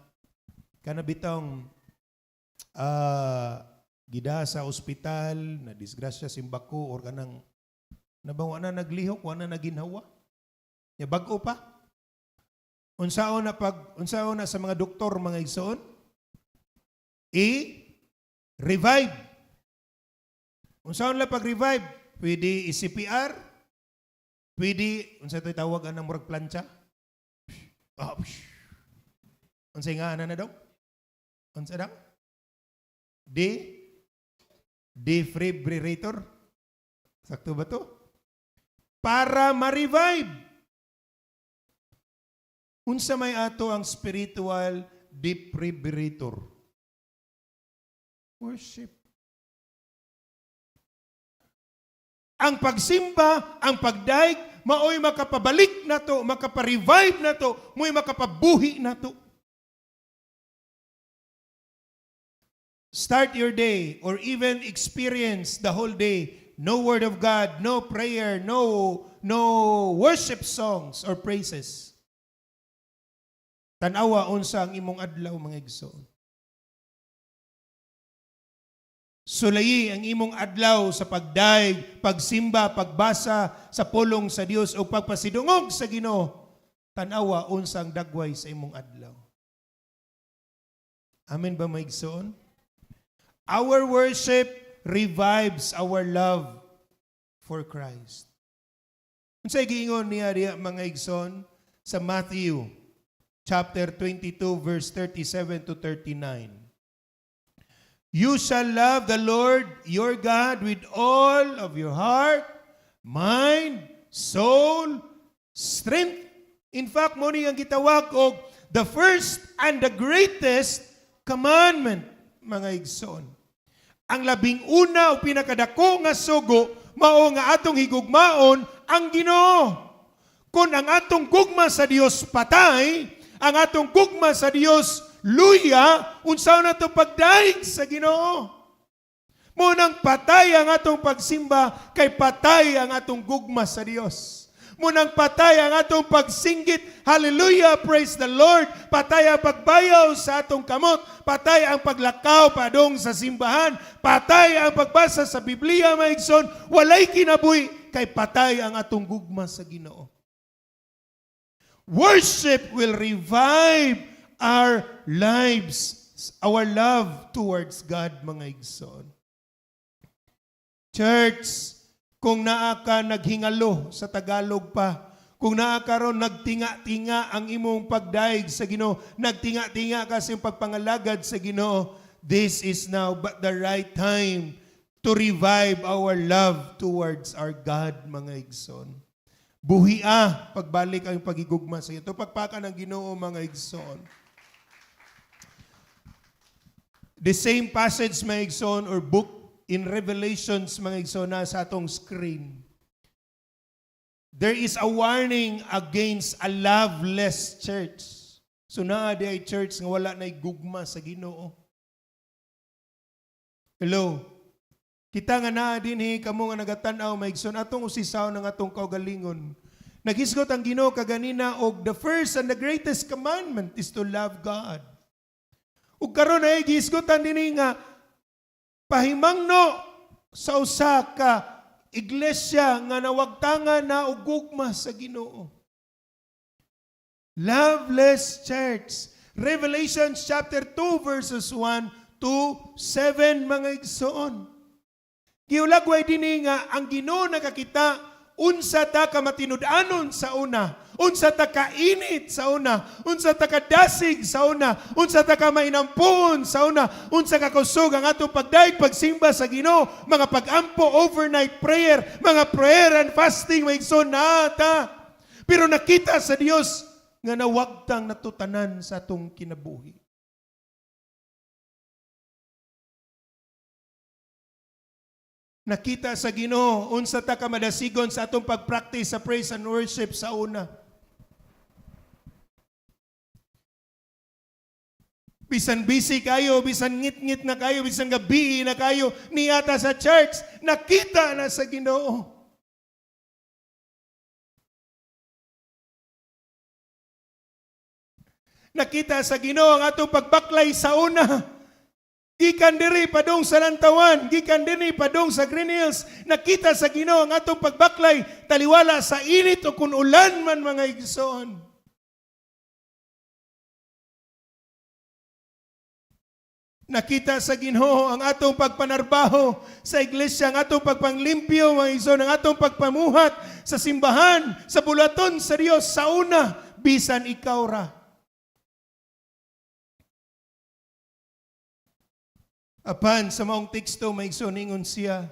kanabitang gida sa ospital, na disgrasya simbako or kanang nabawa na naglihok, wala na naginhawa. Ya bag-o pa. Unsaon na sa mga doktor mga igsoon? I-revive. Unsaon la pag-revive? Pwede i-CPR. Pwede, unsa ito'y tawag ang murag plancha? Unsay nga na daw? Unsa daw? Defibrillator. Sakto ba to? Para ma-revive. Unsa may ato ang spiritual defibrillator? Worship. Ang pagsimba, ang pagdaig, maoy makapabalik na to, makaparevive na to, mo'y makapabuhi na to. start your day or even experience the whole day, no word of God, no prayer, no worship songs or praises. Tanawa unsa ang imong adlaw mga igsoon. Sulayi ang imong adlaw sa pagdaig, pagsimba, pagbasa sa pulong sa Dios o pagpasidungog sa Ginoo. Tanawa unsa ang dagway sa imong adlaw. Amen ba mga igsoon? Our worship revives our love for Christ. Unsay giingon niya diha mga igsoon sa Matthew chapter 22 verse 37 to 39. You shall love the Lord your God with all of your heart, mind, soul, strength. In fact, mo ni ang gitawag og the first and the greatest commandment, mga igsoon. Ang labing una o pinakadako nga sugo mao nga atong higugmaon ang Ginoo. Kung ang atong gugma sa Dios patay, ang atong gugma sa Dios luya, unsaon nato pagdaig sa Ginoo. Munang patay ang atong pagsimba kay patay ang atong gugma sa Dios. Munang patay ang atong pagsinggit, hallelujah, praise the Lord. Patay ang pagbayaw sa atong kamot. Patay ang paglakaw padong sa simbahan. Patay ang pagbasa sa Biblia, mga igsoon. Walay kinabuhi kay patay ang atong gugma sa Ginoo. Worship will revive our lives, our love towards God, mga igsoon. Church, kung naa ka naghingalo sa Tagalog pa, kung naa ka ron nagtinga-tinga ang imong pagdaig sa Ginoo, nagtinga-tinga ka sa iyong pagpangalagad sa Ginoo, this is now but the right time to revive our love towards our God, mga igsoon. Buhia, pagbalik ang pagigugma sa iyo. Ito pagpaka ng Ginoo, mga igsoon. The same passage, mga igsoon, or book in Revelations, mga igsoon, na sa atong screen. There is a warning against a loveless church. So naa di ay church nga wala na gugma sa Ginoo. Hello. Kita nga naa dinhi kamo nga nagatanaw maigsoon atong usisaw ng atong kaugalingon. Naghisgot ang Ginoo kaganina og the first and the greatest commandment is to love God. Ug karon ay gihisgotan dinhi nga pahimangno sa usa ka iglesia nga nawagtangan na og gugma sa Ginoo. Loveless church. Revelation chapter 2 verses 1 to 7, mga igsoon. Giulagway dinhi nga ang Ginoo nakakita unsa ta ka matinud-anon sa una, unsa ta ka init sa una, unsa ta ka dasig sa una, unsa ta ka mainampuon sa una, unsa ka kusog ang atong pagdaig pagsimba sa Ginoo, mga pagampo, overnight prayer, mga prayer and fasting, may igsoon na ta. Pero nakita sa Dios nga nawagtang natutanan sa atong kinabuhi. Nakita sa Ginoo unsa ta ka madasigon sa atong pagpractice sa praise and worship sa una. Bisan busy kayo, bisan ngit-ngit na kayo, bisan gabi na kayo, niyata sa church, nakita na sa Ginoo. Nakita sa Ginoo ang atong pagbaklay sa una. Gikan diri padong sa Lantawan, gikan diri padong sa Green Hills, nakita sa Ginoo ang atong pagbaklay taliwala sa init o kun ulan man, mga igsoon. Nakita sa Ginoo ang atong pagpanarbaho sa iglesia, ang atong pagpanglimpyo, mga igsoon, ang atong pagpamuhat sa simbahan, sa bulaton sa Dios sa una, bisan ikaw ra. Apan sa maong teksto may igsoon siya,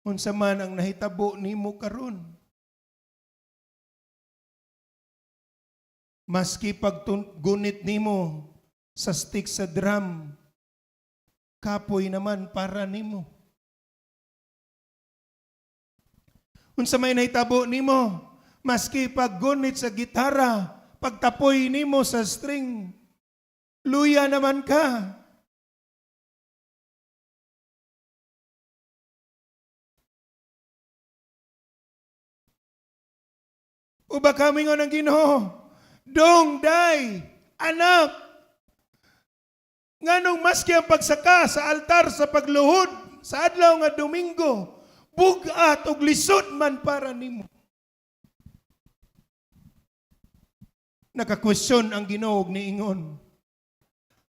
unsa man ang nahitabo nimo karon. Maski paggunit nimo sa stick sa drum, kapoy naman para nimo. Unsa may nahitabo nimo, maski paggunit sa gitara, pagtapoy nimo sa string, luya naman ka. Uba kami nga ng Ginoo. Dong, day, anak. Nganong maski ang pagsaka sa altar sa pagluhod sa adlaw nga Domingo, bugat og lisod man para nimo. Nakakwestiyon ang Ginoo niingon.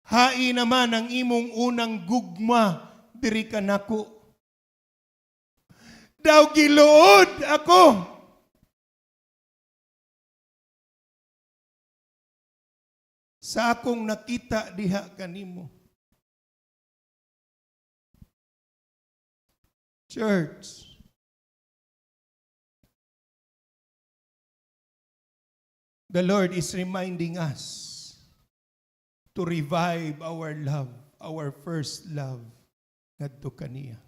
Hai naman ang imong unang gugma diri kanako. Daw giluod ako. Sa akong nakita diha kanimo. Church, the Lord is reminding us to revive our love, our first love, ngadto kaniya.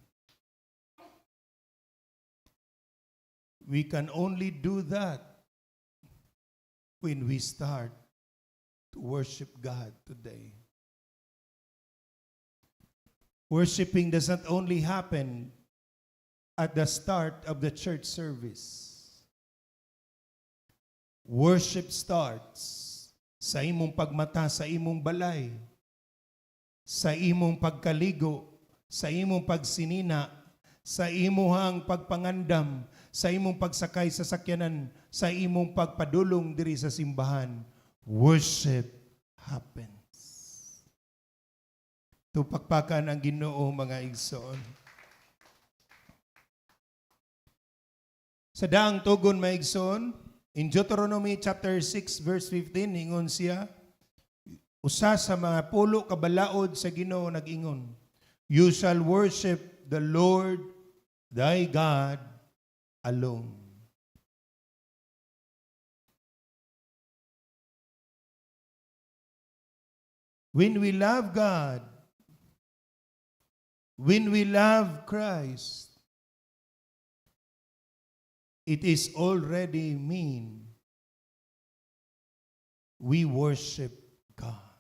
We can only do that when we start to worship God today. Worshiping does not only happen at the start of the church service. Worship starts sa imong pagmata, sa imong balay, sa imong pagkaligo, sa imong pagsinina, sa imong pagpangandam, sa imong pagsakay sa sakyanan, sa imong pagpadulong diri sa simbahan. Worship happens. Tupakpakan ang Ginoo, mga igsoon. Sa daang tugon, mga igsoon, in Deuteronomy chapter 6 verse 15, ingon siya, usa sa mga pulo kabalaod sa Ginoo nag-ingon, you shall worship the Lord thy God alone. When we love God, when we love Christ, it is already mean we worship God.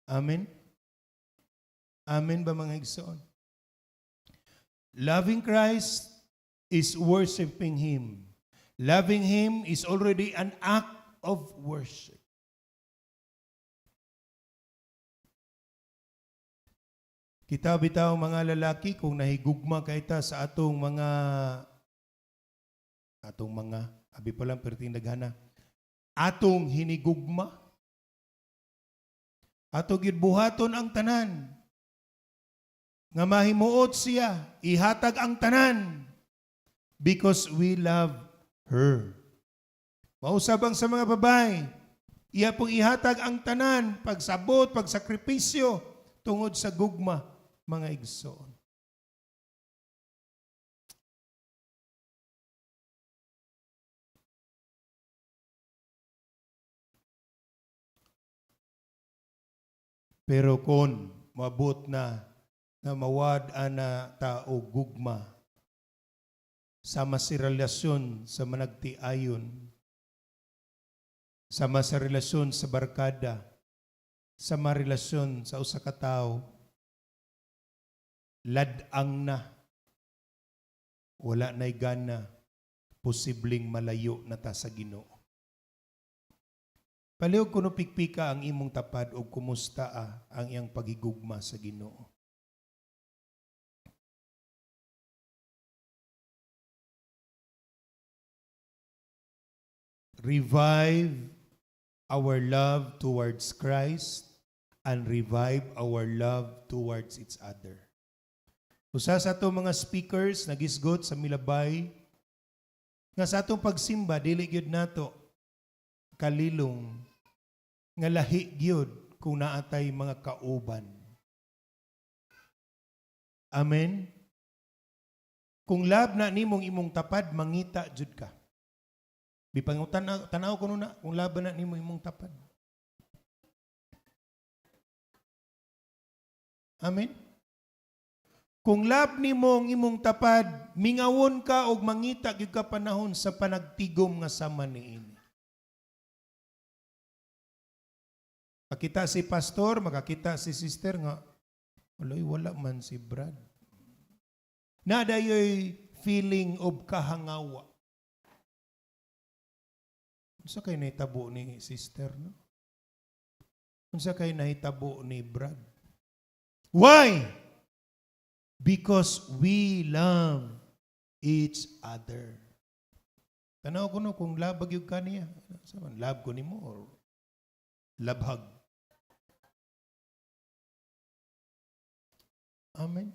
Amen? Amen ba mga igsoon? Loving Christ is worshiping Him. Loving Him is already an act of worship. Kita bitaw mga lalaki kung nahigugma kaita sa atong mga abi pa lang perting daghana atong hinigugma ato gid buhaton ang tanan nga mahimuot siya ihatag ang tanan because we love her. Mausabang sa mga babae iya pong ihatag ang tanan pagsabot pagsakripisyo tungod sa gugma, mga igsoon. Pero kung mabot na mawad na tao gugma, sama si relasyon sa managtiayon, sama sa relasyon sa barkada, sama relasyon sa usa ka tawo, ladang na, wala na'y gana, posibleng malayo na ta sa Ginoo. Palihog kuno pikpika ang imong tapad o kumusta ang iyang pagigugma sa Ginoo. Revive our love towards Christ and revive our love towards each other. Usa sa atong mga speakers nagisgot sa Milabay nga sa atong pagsimba dili gyud nato kalilong nga lahi gyud kung naatay mga kauban. Amen. Kung lab na nimong imong tapad mangita jud ka. Bipangutan tanaw kuno na kung laban na nimo imong tapad. Amen. Kung lab nimong imong tapad, mingawon ka og mangita gyud ka panahon sa panagtigom nga sama niini. Makita si pastor, makakita si sister nga, wala man si Brad. Nadayoy feeling of kahangawa. Unsa kay nahitabo ni sister, no? Unsa kay nahitabo ni Brad? Why? Because we love each other. Tanaw ko no, kung labag yung kaniya. Love ko ni mo or labhag. Amen.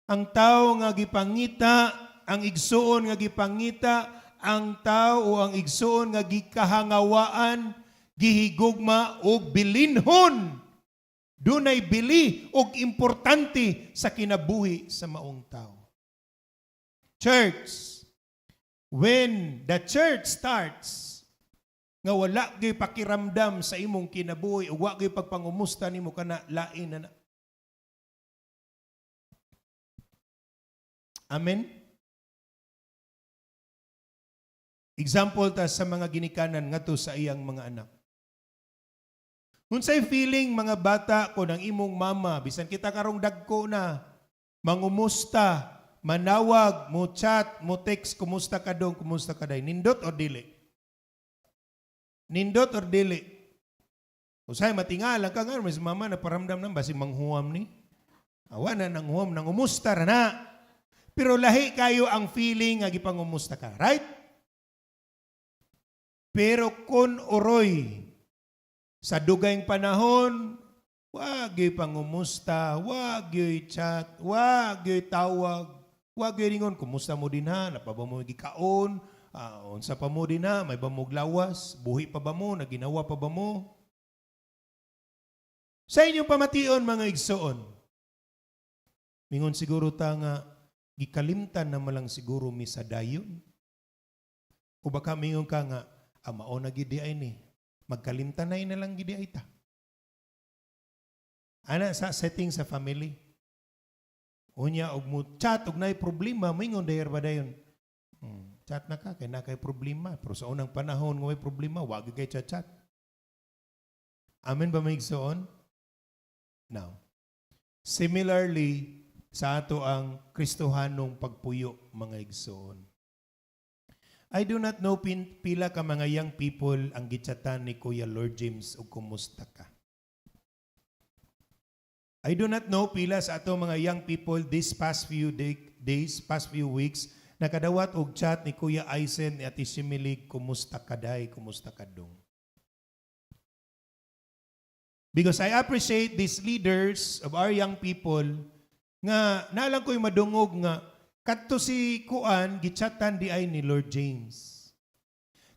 Ang tao nga gipangita, ang igsoon nga gipangita, ang tao o ang igsoon nga gikahangawaan, gihigugma o bilinhon. Dunay bili o importante sa kinabuhi sa maong tao. Church, when the church starts, nga wala gyud pakiramdam sa imong kinabuhi o wa gyud pagpangumusta nimo kana lain na. Amen. Example ta sa mga ginikanan ngadto sa iyang mga anak. Unsay feeling mga bata ko ng imong mama bisan kita karong dagko na mangumusta, manawag, mo chat, mo text, kumusta ka dong, kumusta ka day, nindot or dili? Nindot or dili? Usay matingala ka nga, mas mama na paramdam nang basi manghuam ni. Awa na nang huam, nang umusta ra na. Pero lahi kayo ang feeling nga gipangumusta ka, right? Pero kun oroy, sa dugayng panahon, wag yo'y pangumusta, wag yo'y chat, wag yo'y tawag, wag yo'y ringon, kumusta mo din ha, napaba mo gikaon, unsa pa mo din ha, may ba mo lawas, buhi pa ba mo, naginawa pa ba mo? Sa inyong pamation, mga igsoon, mingon siguro ta nga, gikalimtan na malang siguro mi sa dayon. O baka mingon ka nga, mao na gidi ay ni, magkalimtan na lang gidi ay ta. Ana sa setting sa family. Unya og mo chat og nay problema, mingon dayer ba dayon? Chat na ka kay na kay problema, pero sa unang panahon nga may problema, wag kay chat. Amen ba maigsoon? Now, similarly sa ato ang Kristohanong pagpuyo mga igsoon. I do not know pila ka mga young people ang gitsatan ni Kuya Lord James o kumusta ka. I do not know pila sa ato mga young people this past few days, past few weeks, nakadawat og chat ni Kuya Aisen at Isimilig, kumusta ka day, kumusta ka dong. Because I appreciate these leaders of our young people nga nalang ko'y madungog nga kadto si Kuan gichatan di ay ni Lord James.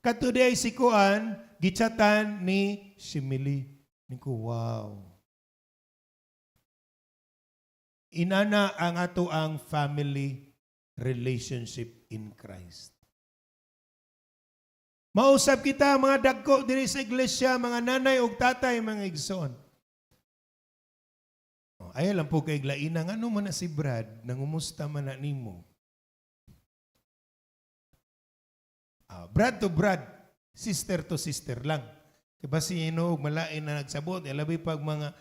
Kadto di ay si Kuan gichatan ni Simili. Niko wow. Inana ang ato ang family relationship in Christ. Mausap kita mga dagko diri sa iglesia, mga nanay ug tatay, mga igsoon. Ay lang po kay glainang ano man na si Brad, nangumusta man na nimo. Brad to Brad, sister to sister lang. Diba si Ino, malain na nagsabot, labi pag mga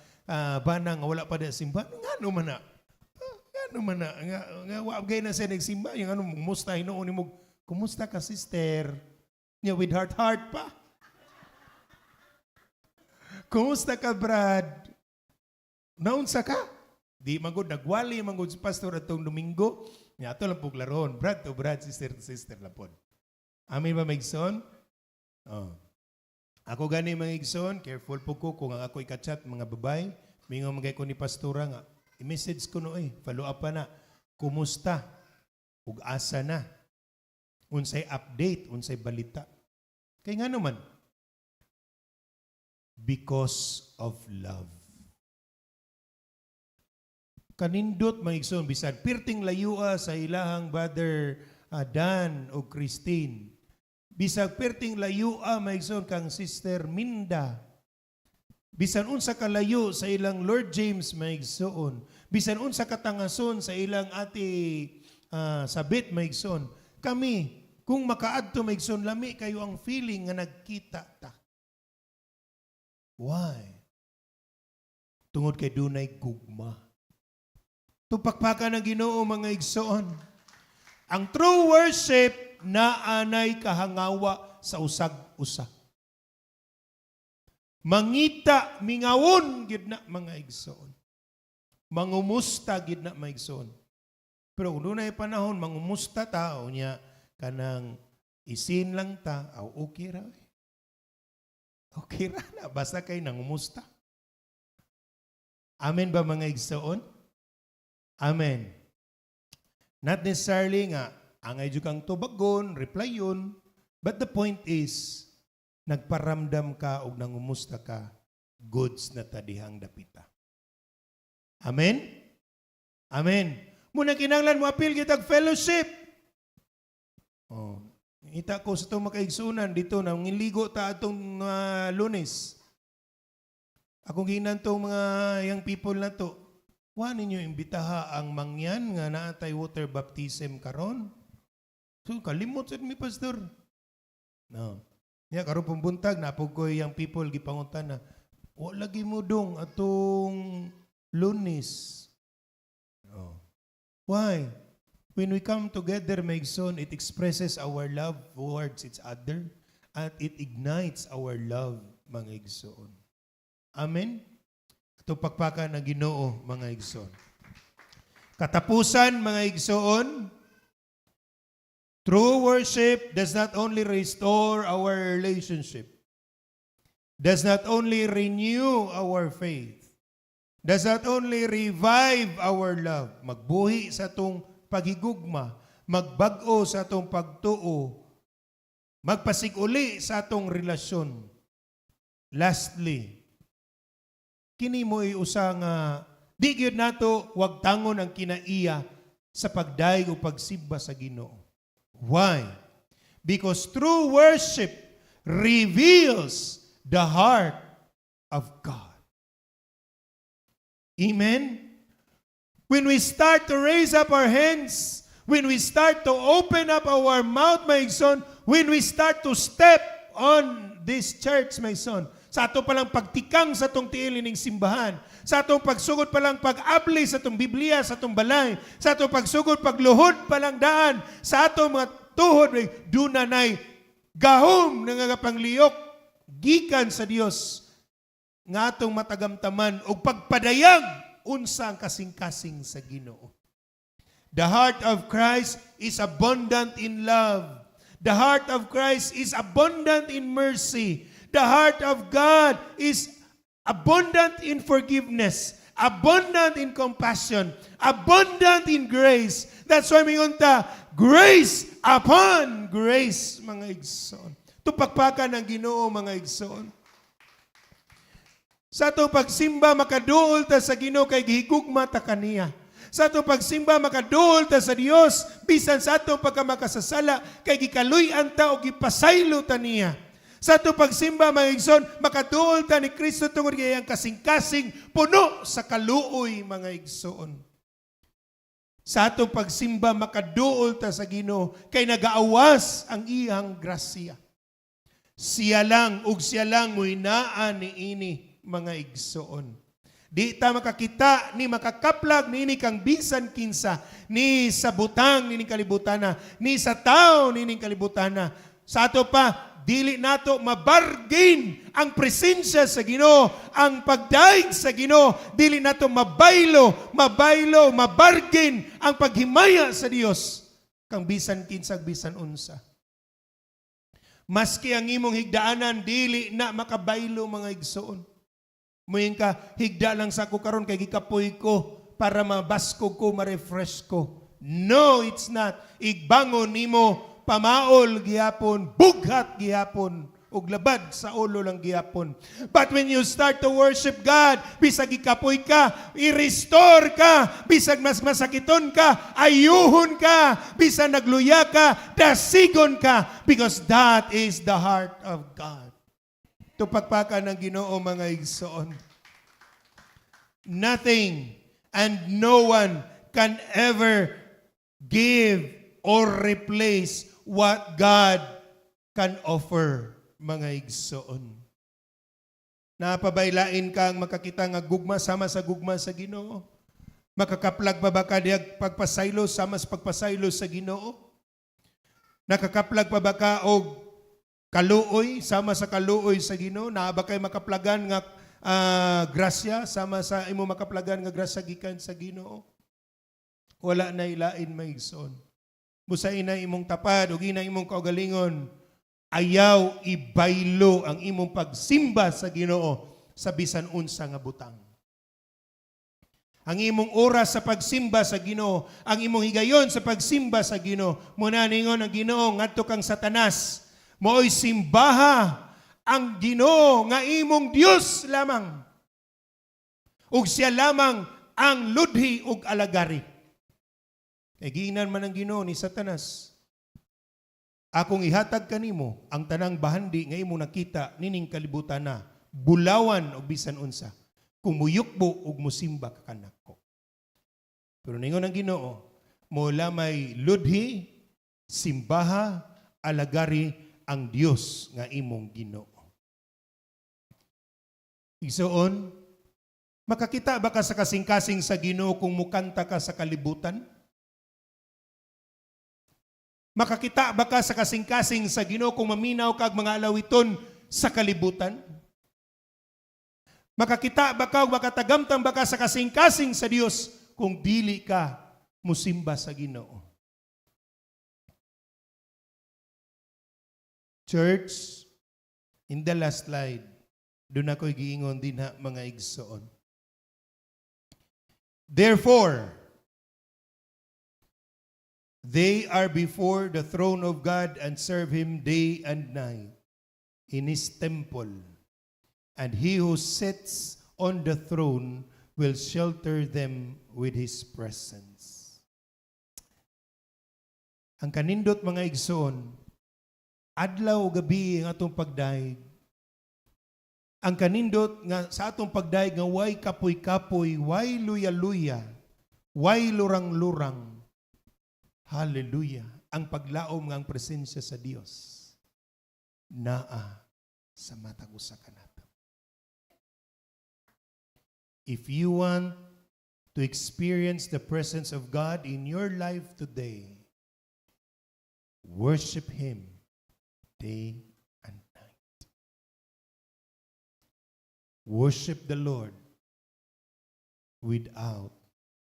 banang wala pa na simba, ano man na? Ano man na? Nga wagay na siya nagsimba, yung ano, kumusta, hinoon mo, kumusta ka sister? Niya with heart pa. Kumusta ka Brad? Naunsa ka? Di magod nagwali magod si pastor atong Domingo. Nya ato lang pug laron, Brad to Brad, sister to sister lang pod. Amin ba maigsoon? Oh. Ako gani mga igsoon, careful po ko kung ang ako ikachat mga babay, mingon magay ko ni pastora nga, i-message ko no follow up pa na. Kumusta? Ug asa na? Unsay update, unsay balita. Kay nga naman, because of love. Kanindot maigsoon bisan pirting layua sa ilahang brother Dan o Christine. Bisag perting layua maigsoon kang sister Minda. Bisan unsa kalayo sa ilang Lord James maigsoon. Bisan unsa katangason sa ilang ati Sabit maigsoon. Kami kung makaadto maigsoon lami kayo ang feeling nga nagkita ta. Why? Tungod kay dunay gugma. Tupakpakan ng Ginoo mga igsoon. Ang true worship naanay kahangawa sa usag-usa. Mangita, mingawon, gid na mga igsoon. Mangumusta, gid na mga igsoon. Pero kung doon ay panahon, mangumusta tao niya, kanang isin lang ta, okay ra. Okay ra na, basta kayo nangumusta. Amen ba mga igsoon? Amen. Not necessarily nga, angay jud kang tubagon, reply yun. But the point is, nagparamdam ka o nangumusta ka, goods na tadihang dapita. Amen? Amen. Muna kinanglan mo apil kitag fellowship. Oh, ita ko sa itong makaigsunan dito na ngiligo ta atong Lunes. Akong ginan tong mga young people na to. Wa ninyo imbitaha ang mangyan nga naatay water baptism karon. So kalimot sa mi pastor. No. Ya karon pumbuntag na pug koy young people gipanguntan na wa lagi mo dong atong Lunes. Oh. Why? When we come together, my son, it expresses our love towards each other and it ignites our love, mga igsoon. Amen? Ito pagpaka ng Ginoo, mga igsoon. Katapusan, mga igsoon, true worship does not only restore our relationship, does not only renew our faith, does not only revive our love, magbuhi sa itong paghigugma, magbag-o sa itong pagtuo, magpasiguli sa itong relasyon. Lastly, kini mo iusa nga di gyud nato wag tangon ang kinaiya sa pagdaig o pagsimba sa Ginoo. Why? Because true worship reveals the heart of God. Amen? When we start to raise up our hands, when we start to open up our mouth, my son, when we start to step on this church, my son, sa ato palang pagtikang sa atong tiil ining simbahan, sa atong pagsugod palang pag-abli sa atong Biblia, sa atong balay, sa atong pagsugod pagluhod palang daan, sa atong mga tuhod, dunanay gahom nga pangliyok gikan sa Dios nga atong matagamtaman og pagpadayag unsa ang kasing-kasing sa Ginoo. The heart of Christ is abundant in love. The heart of Christ is abundant in mercy. The heart of God is abundant in forgiveness, abundant in compassion, abundant in grace. That's why mingunta, grace upon grace, mga igsoon. Tupakpakan ng Ginoo, mga igsoon. Sa atong pagsimba, makaduol ta sa Ginoo kay gihigugma ta kaniya. Sa atong pagsimba, makaduol ta sa Dios bisan sa atong pagkamakasasala kay gikaluy-an ta o gipasaylo ta niya. Sa atong pagsimba, mga igsoon, makaduol ta ni Kristo tungod kay ang kasing-kasing puno sa kaluoy, mga igsoon. Sa atong pagsimba, makaduol ta sa Ginoo kay nagaawas ang iyang grasya. Siya lang ug siya lang muhinaan ni ini, mga igsoon. Di ta makakita ni makakaplag ni kang bisan kinsa ni sa butang ni kalibutana ni sa tao ni kalibutana. Sa ato pa dili nato mabargain ang presensya sa Ginoo, ang pagdaig sa Ginoo, dili nato mabargain ang paghimaya sa Dios kang bisan kinsa bisan unsa. Maski ang imong higdaanan dili na makabaylo, mga igsoon. Muyin ka, higda lang sa ako karon kay gikapoy ko para mabaskog ko, ma-refresh ko. No, it's not. Igbangon nimo, pamaol gihapon, bughat gihapon, ug labad sa ulo lang gihapon. But when you start to worship God, bisag gikapoy ka, i-restore ka, bisag mas masakiton ka, ayuhon ka, bisag nagluya ka, dasigon ka, because that is the heart of God. Tupakpakan ng Ginoo, mga igsoon. Nothing and no one can ever give or replace what God can offer, mga igsoon. Napabaylain kang makakita nga gugma sama sa gugma sa Ginoo? Makakaplag pa ba ka diag pagpasaylo sama sa pagpasaylo sa Ginoo? Nakakaplag pa ba ka og kaluoy sama sa kaluoy sa Ginoo? Naa ba kay makaplagan nga grasya sama sa imo makaplagan nga grasya gikan sa Ginoo? Wala na ilain maigsoon. Busa ina imong tapad ug ina imong kaugalingon, ayaw ibaylo ang imong pagsimba sa Ginoo sa bisan unsa nga butang. Ang imong oras sa pagsimba sa Ginoo, ang imong higayon sa pagsimba sa Ginoo, muna ningon ang Ginoo ngadto kang Satanas, mooy simbaha ang Ginoo nga imong Dios lamang. Ug siya lamang ang ludhi ug alagari. Kay giingnan man ang Ginoo ni Satanas, akong ihatag kanimo ang tanang bahandi nga imong nakita nining kalibutan na bulawan og bisan unsa kung muyukbo ug musimba ka kanako. Pero ningon ang Ginoo, mo lamay ludhi, simbaha, alagari ang Dios nga imong Ginoo. Igsoon, makakita ba ka sa kasing-kasing sa Ginoo kung mukanta ka sa kalibutan? Makakita ba ka sa kasing-kasing sa Ginoo kung maminaw kag mga alawiton sa kalibutan? Makakita ba ka o makatagamtang ba ka sa kasing-kasing sa Dios kung dili ka musimba sa Ginoo? Church, in the last slide, doon ako'y giingon din ha, mga igsoon. Therefore, they are before the throne of God and serve Him day and night in His temple. And He who sits on the throne will shelter them with His presence. Ang kanindot mga igsoon, adlaw o gabi ang atong pagdaig. Ang kanindot nga sa atong pagdaig nga way kapoy-kapoy, way luya-luya, way lurang-lurang. Hallelujah. Ang paglaom nga ang presensya sa Dios naa sa matag usa kanato. If you want to experience the presence of God in your life today, worship Him day and night. Worship the Lord without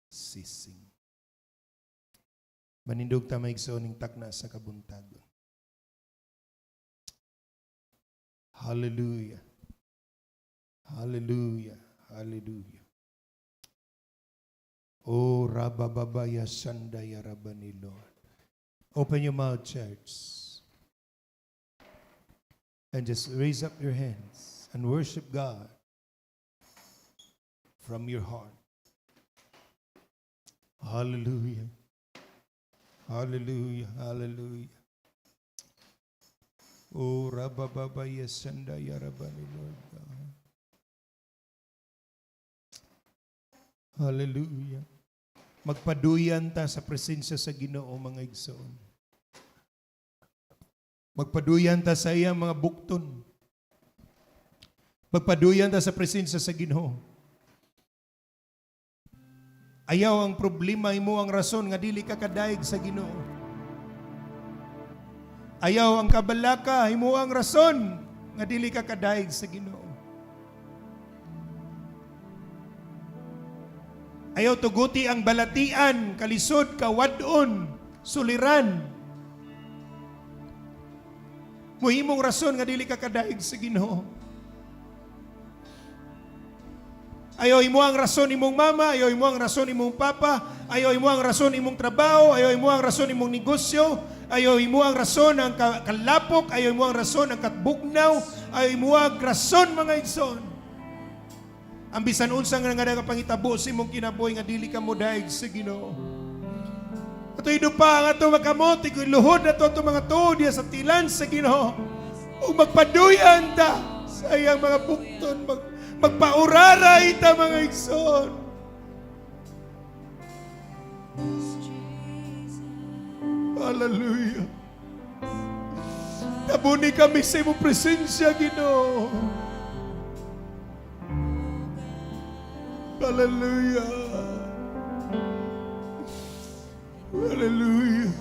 ceasing. Manindog ta maigsoon ning takna sa kabuntag. Hallelujah. Hallelujah. Hallelujah. Oh, rabababaya sandaya rabani Lord. Open your mouth, church. And just raise up your hands and worship God from your heart. Hallelujah. Hallelujah, hallelujah. Oh, rabababaya sandaya rabani Lord God. Hallelujah. Magpaduyan ta sa presensya sa Ginoo mga igsoon. Magpaduyan ta sa iyang mga bukton. Magpaduyan ta sa presensya sa Ginoo. Ayaw ang problema imo ang rason nga dili ka kadaig sa Ginoo. Ayaw ang kabalaka imo ang rason nga dili ka kadaig sa Ginoo. Ayaw tuguti ang balatian, kalisod, kawadon, suliran. Muhimong rason nga dili ka kadaig sa Ginoo. Ayaw imo ang rason imong mama, ayaw imo ang rason imong papa, ayaw imo ang rason imong trabaho, ayaw imo ang rason imong negosyo, ayaw imo ang rason ang kalapok, ayaw imo ang rason ang katbugnaw, ayaw imo ang rason mga igsoon. Ang bisan unsa nga nagapangitabo sa imong kinabuhi nga dili ka modaig sa Ginoo. Atoy dupa ang ato makamot, ikoy luhod na to mga tuod sa tilan sa Ginoo. O magpaduyan ta sa iyang mga bukton, magpauraray ta mga igsoon. Hallelujah. Nabuni kami sa imong presensya, Ginoo. Hallelujah. Hallelujah.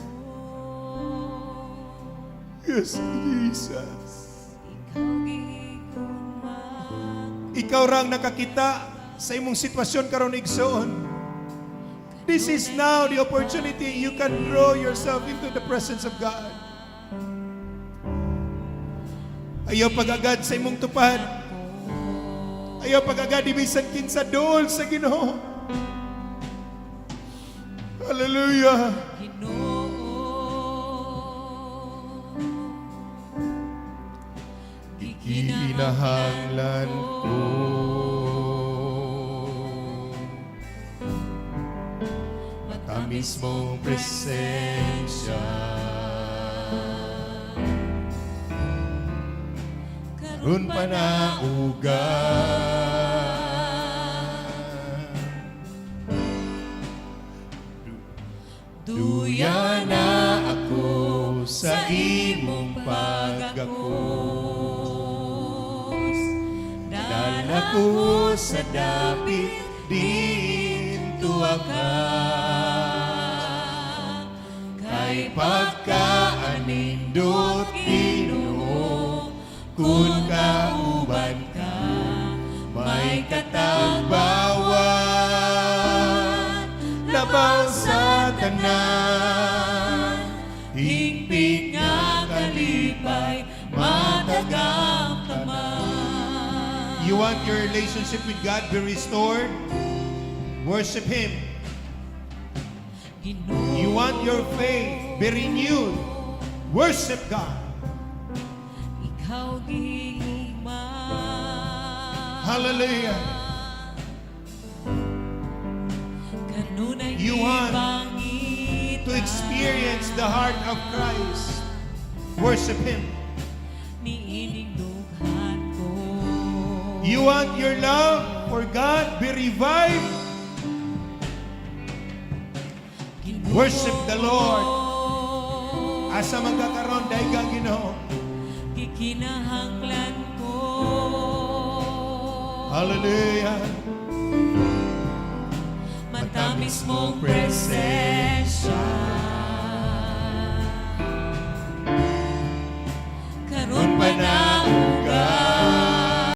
Yes, Jesus. Ikaw gihigugma. Ikaw rang nakakita sa imong sitwasyon karon igsoon. This is now the opportunity you can draw yourself into the presence of God. Ayaw pag-agad sa imong tupad. Ayaw pag-agad ibisan kinsa dool sa Ginoo. Hallelujah. Ginoo. Kinahanglan ko matamis mong presensya. Karon pa na duya na ako sa imong pagakos. Dala ko sa dapit din tuwa ka. Kay pagkaanindot Ginoo, kun kauban ka, may katagbawan. Labaw sa tanan, higpit nga kalipay, matagang taman. You want your relationship with God be restored? Worship Him. Ginoo. You want your faith be renewed? Worship God. Ikaw gihigugma. Hallelujah. Kanunay You want gibangita. To experience the heart of Christ, worship Him. Niining dughan ko. You want your love for God be revived? Ginoo. Worship the Lord. Asa magkakaroon dahil kang Ginoo. Gikinahanglan ko. Hallelujah. Matamis mong presensya.